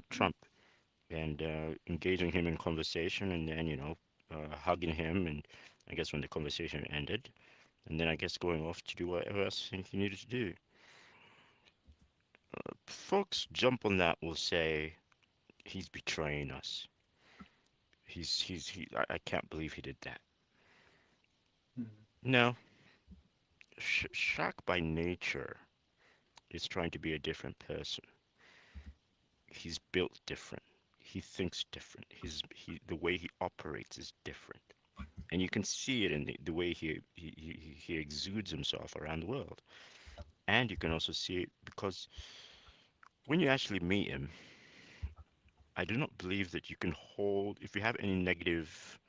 Trump and engaging him in conversation, and then hugging him, and I guess when the conversation ended, and then I guess going off to do whatever else he needed to do. Folks jump on that will say he's betraying us. I can't believe he did that. No, Shaq by nature is trying to be a different person. He's built different. He thinks different. The way he operates is different, and you can see it in the way he exudes himself around the world. And you can also see it because when you actually meet him, I do not believe that you can hold, if you have any negative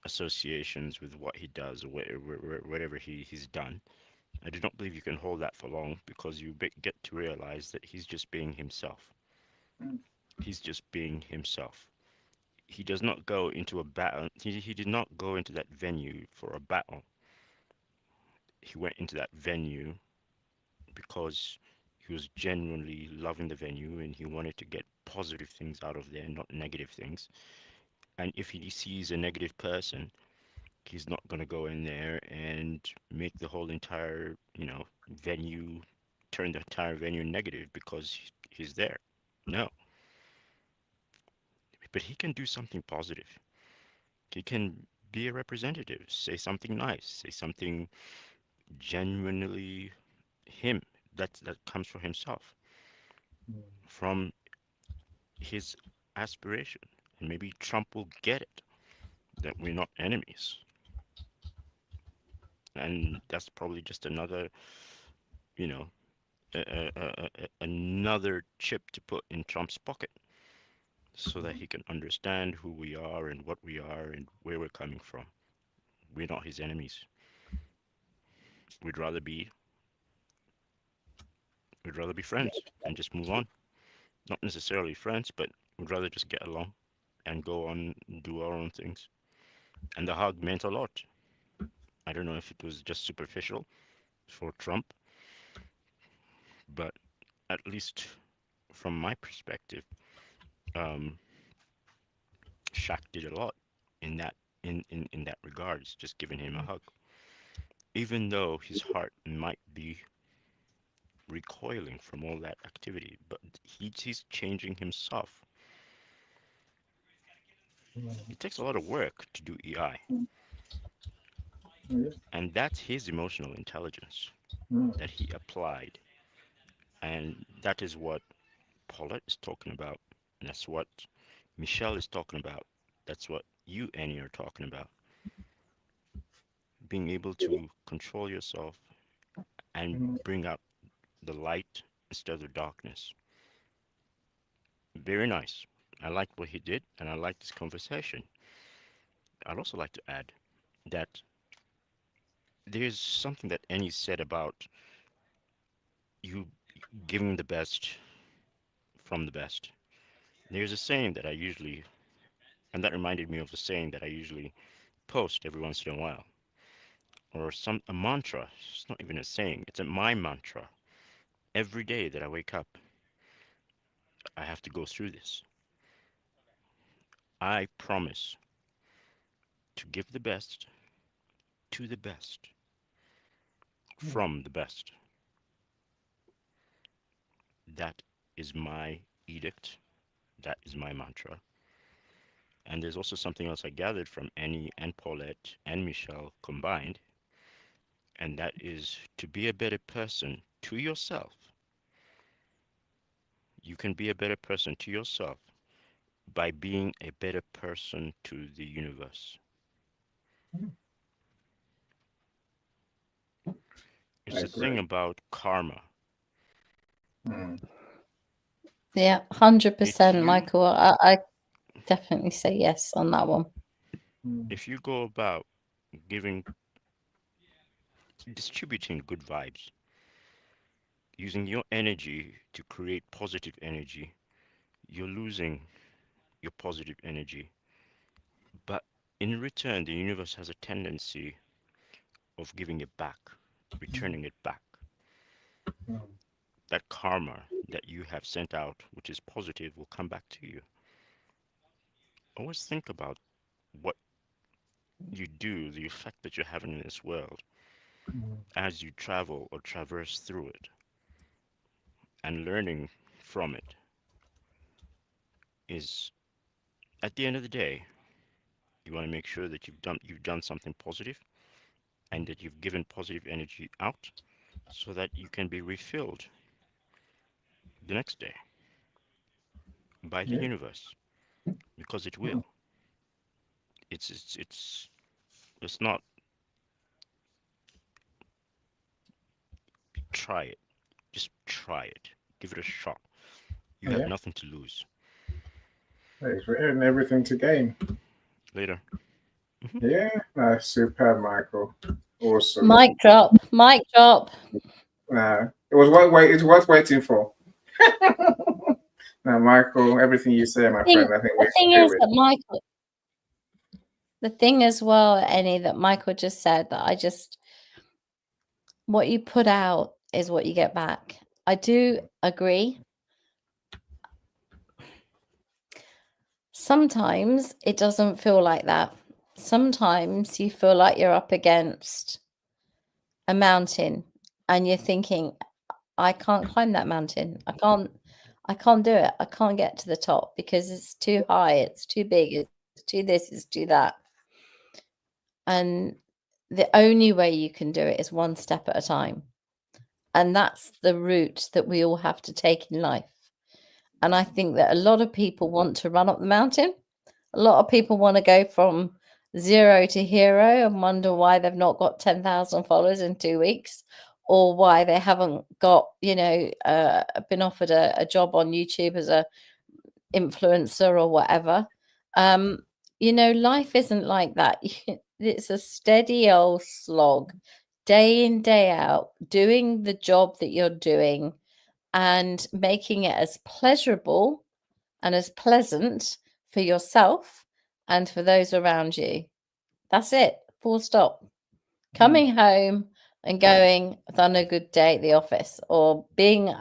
associations with what he does or whatever he's done, I do not believe you can hold that for long because you get to realize that he's just being himself. He's just being himself. He does not go into a battle. He did not go into that venue for a battle. He went into that venue because he was genuinely loving the venue and he wanted to get positive things out of there, not negative things. And if he sees a negative person, he's not going to go in there and make the whole entire, venue, turn the entire venue negative because he's there. No. But he can do something positive. He can be a representative, say something nice, say something genuinely him that comes from himself, from his aspiration. And maybe Trump will get it that we're not enemies. And that's probably just another, you know, another chip to put in Trump's pocket so that he can understand who we are and what we are and where we're coming from. We're not his enemies. We'd rather be friends and just move on. Not necessarily friends, but we'd rather just get along and go on and do our own things. And the hug meant a lot. I don't know if it was just superficial for Trump, but at least from my perspective, um, Shaq did a lot in that in that regards, just giving him a hug. Even though his heart might be recoiling from all that activity, but he's changing himself. It takes a lot of work to do EI, and that's his emotional intelligence that he applied, and that is what Paulette is talking about. And that's what Michelle is talking about. That's what you, Annie, are talking about. Being able to control yourself and bring up the light instead of the darkness. Very nice. I liked what he did, and I liked this conversation. I'd also like to add that there's something that Annie said about you giving the best from the best. There's a saying that I usually, and that reminded me of a saying that I usually post every once in a while, or a mantra. It's not even a saying, it's my mantra. Every day that I wake up, I have to go through this. I promise to give the best to the best from the best. That is my edict. That is my mantra. And there's also something else I gathered from Annie and Paulette and Michelle combined, and that is to be a better person to yourself. You can be a better person to yourself by being a better person to the universe. It's a thing about karma. Yeah, 100%, you- Michael. I definitely say yes on that one. If you go about distributing good vibes, using your energy to create positive energy, you're losing your positive energy In return, the universe has a tendency of giving it back, returning it back. Mm. That karma that you have sent out, which is positive, will come back to you. Always think about what you do, the effect that you're having in this world Mm. as you travel or traverse through it, and learning from it is, at the end of the day, you want to make sure that you've done something positive and that you've given positive energy out so that you can be refilled the next day by the Yeah. universe, because it will. It's not, try it. Just try it. Give it a shot. You have Yeah. nothing to lose. It's written everything to gain. Later. Yeah. No, superb, Michael. Awesome. Mic drop. Mic drop. No, it was worth wait. It's worth waiting for. Now, Michael, everything you say, my friend, I think we The thing agree is with. that Michael, the thing as well, Annie, that Michael just said, that what you put out is what you get back. I do agree. Sometimes it doesn't feel like that. Sometimes you feel like you're up against a mountain and you're thinking, I can't climb that mountain. I can't do it. I can't get to the top because it's too high, it's too big, it's too this, it's too that. And the only way you can do it is one step at a time. And that's the route that we all have to take in life. And I think that a lot of people want to run up the mountain. A lot of people want to go from 0 to hero and wonder why they've not got 10,000 followers in 2 weeks, or why they haven't got, been offered a job on YouTube as a influencer or whatever. Life isn't like that. It's a steady old slog, day in, day out, doing the job that you're doing and making it as pleasurable and as pleasant for yourself and for those around you. That's it. Full stop. Coming home and going, I've done a good day at the office, or being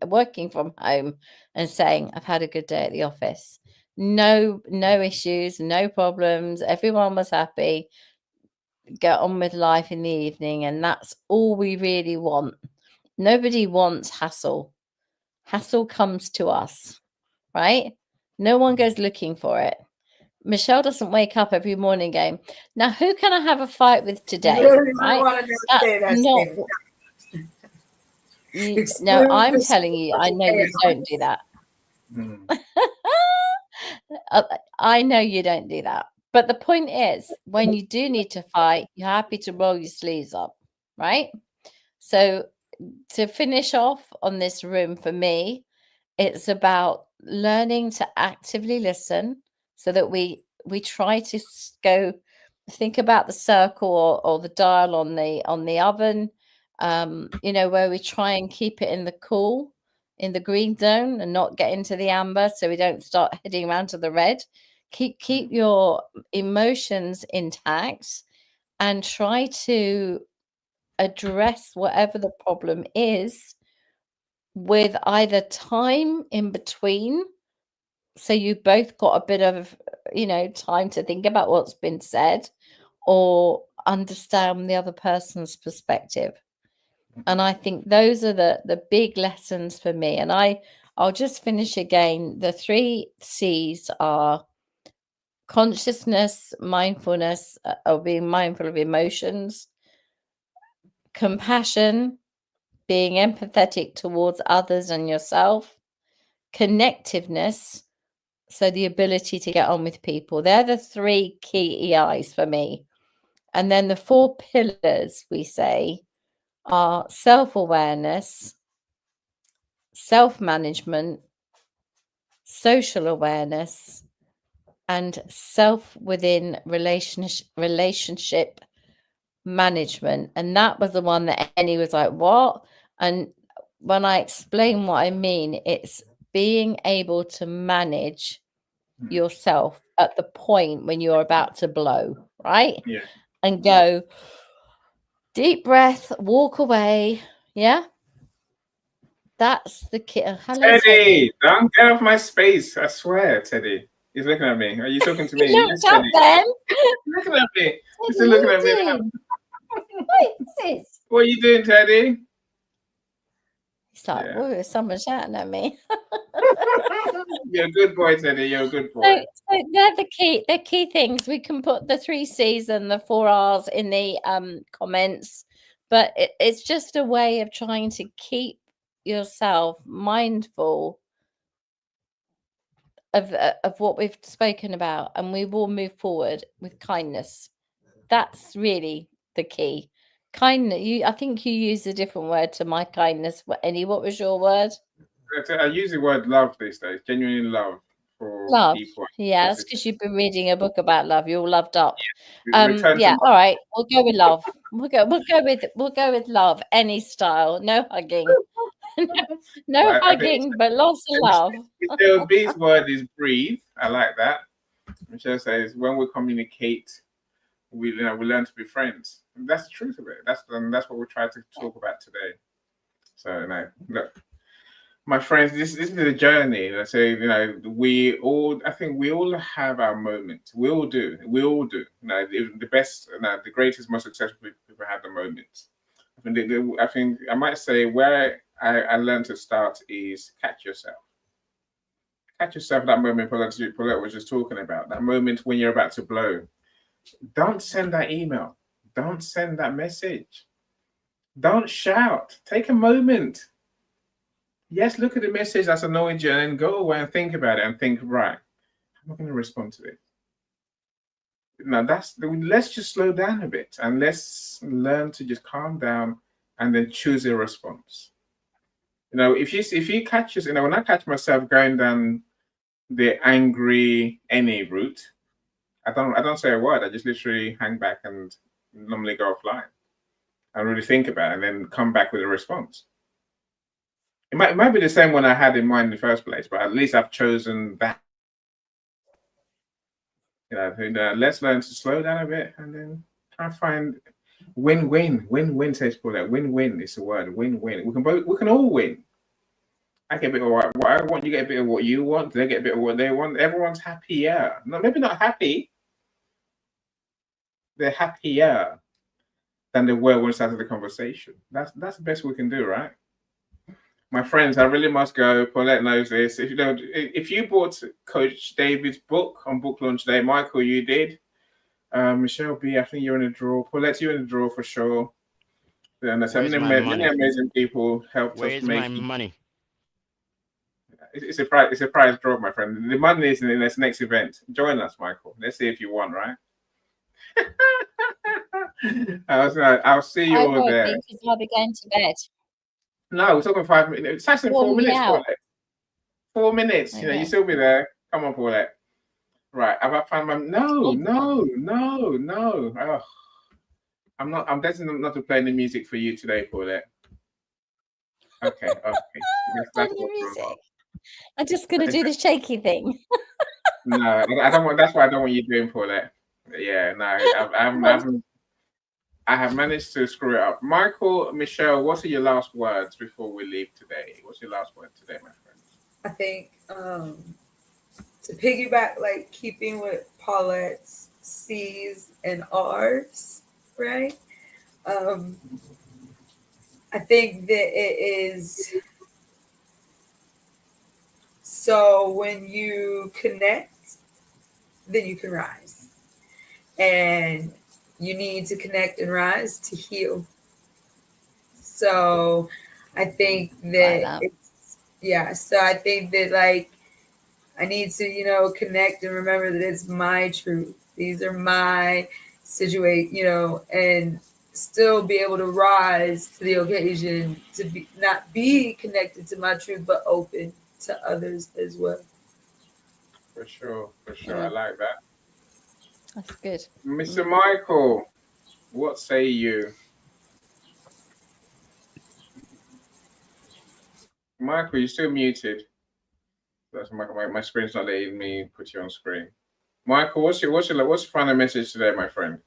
working from home and saying, I've had a good day at the office. No issues, no problems. Everyone was happy. Get on with life in the evening, and that's all we really want. Nobody wants hassle. Hassle comes to us, right? No one goes looking for it. Michelle doesn't wake up every morning going, now who can I have a fight with today? Right? That's not. No, I'm telling you, I know you don't do that. I know you don't do that. But the point is, when you do need to fight, you're happy to roll your sleeves up, right? So to finish off on this room, for me, it's about learning to actively listen so that we try to go think about the circle or the dial on the oven, where we try and keep it in the cool, in the green zone, and not get into the amber, so we don't start heading around to the red. Keep your emotions intact and try to address whatever the problem is with either time in between, so you both got a bit of time to think about what's been said or understand the other person's perspective. And I think those are the big lessons for me. And I'll just finish again. The 3 C's are consciousness, mindfulness, or being mindful of emotions, compassion, being empathetic towards others and yourself, connectiveness, so the ability to get on with people. They're the 3 key EIs for me. And then the 4 pillars, we say, are self-awareness, self-management, social awareness, and self-within relationship management. And that was the one that Annie was like, what? And when I explain what I mean, it's being able to manage yourself at the point when you're about to blow, right? Yeah. And go deep breath, walk away. Yeah. That's the key. Hello, Teddy. Teddy, don't get off my space. I swear, Teddy. He's looking at me. Are you talking to me? He Yes, looked up Teddy. then. He's looking at me. He's Teddy, still looking at what are you me now. doing? What is this? What are you doing, Teddy? He's like, Yeah. whoa, someone's shouting at me. You're a good boy, Teddy. You're a good boy. So they're the key things. We can put the 3 C's and the 4 R's in the comments, but it's just a way of trying to keep yourself mindful of what we've spoken about, and we will move forward with kindness. That's really the key. Kindness. I think you used a different word to my kindness. Eddie, what was your word? I use the word love these days. Genuine love for Love. people. Yeah, that's because you've been reading a book about love. You're all loved up. Return to Yeah. All right. We'll go with love. We'll go with love. Any style. No hugging. no I think hugging, but lots of love. Michelle B's word is breathe. I like that. Michelle says when we communicate, we learn to be friends. And that's the truth of it. That's what we try to talk about today. So look, my friends, this is the journey. So we all have our moments. We all do. The best, the greatest, most successful people have the moments. I think I might say where I learned to start is catch yourself. Catch yourself that moment Paulette was just talking about. That moment when you're about to blow. Don't send that email. Don't send that message. Don't shout. Take a moment. Yes, look at the message that's annoyed you and then go away and think about it and think, right, I'm not going to respond to this. Now let's just slow down a bit and let's learn to just calm down and then choose a response. If you catch us, when I catch myself going down the angry any route, I don't say a word. I just literally hang back and normally go offline and really think about it and then come back with a response. It might be the same one I had in mind in the first place, but at least I've chosen that. Let's learn to slow down a bit and then try and find win-win. Win-win, says Paulette. Win-win is the word. Win-win. We can all win. I get a bit of what I want. You get a bit of what you want. They get a bit of what they want. Everyone's happier. No, maybe not happy. They're happier than they were when we started the conversation. That's the best we can do, right? My friends, I really must go. Paulette knows this. If you bought Coach David's book on book launch day, Michael, you did. Michelle B, I think you're in a draw. Paulette, you're in a draw for sure. And so many amazing people helped us make. Where's my money? It's a prize draw, my friend. The money is in this next event. Join us, Michael. Let's see if you won, right? I'll see you all there. Because I'll be going to bed. No, we're talking 5 minutes. It's actually 4 minutes, Paulette. 4 minutes. Okay. You still be there. Come on, Paulette. Right. Have I found my No. Oh, I'm definitely not to play any music for you today, Paulette. Okay. That's music. I'm just gonna do the shaky thing. No, I don't want. That's what I don't want you doing, Paulette. Yeah, no, I have managed to screw it up. Michael, Michelle, what are your last words before we leave today? What's your last word today, my friend? I think to piggyback, like keeping with Paulette's C's and R's, right? I think that it is so when you connect, then you can rise. And you need to connect and rise to heal. So I think that so I think that like I need to, connect and remember that it's my truth. These are my situation, and still be able to rise to the occasion to not be connected to my truth, but open to others as well. For sure. I like that. That's good. Mr. Michael, what say you? Michael, you're still muted. That's my screen's not letting me put you on screen. Michael, what's your final message today, my friend?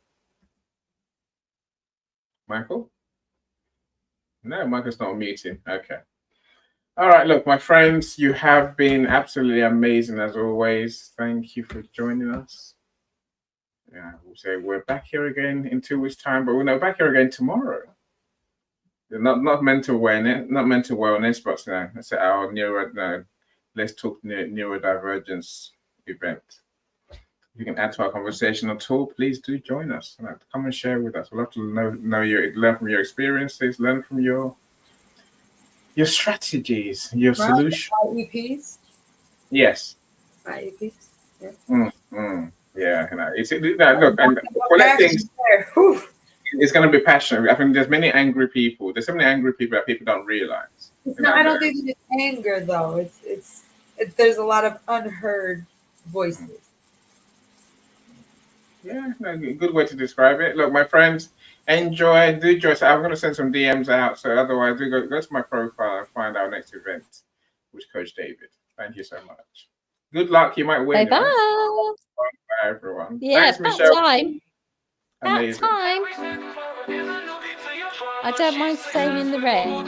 Michael? No, Michael's not muting. Okay. All right, look, my friends, you have been absolutely amazing as always. Thank you for joining us. Yeah, we'll say we're back here again in 2 weeks' time, but we're not back here again tomorrow. Not mental wellness, but that's our Let's Talk Neurodivergence event. If you can add to our conversation at all, please do join us. Come and share with us. We'd love to learn from your experiences, learn from your strategies, your solutions. IEPs? Yes. IEPs? Yeah. Yeah, look, and one of the things, it's going to be passionate. I think there's many angry people. There's so many angry people that people don't realize. It's not, I don't think it's anger, though. It's there's a lot of unheard voices. Yeah, good way to describe it. Look, my friends, do enjoy. So I'm going to send some DMs out. So otherwise, do go to my profile and find our next event with Coach David. Thank you so much. Good luck. You might win. Bye-bye. Bye, everyone. Yeah, Thanks, Michelle. time. Amazing. That time. I don't mind staying in the rain.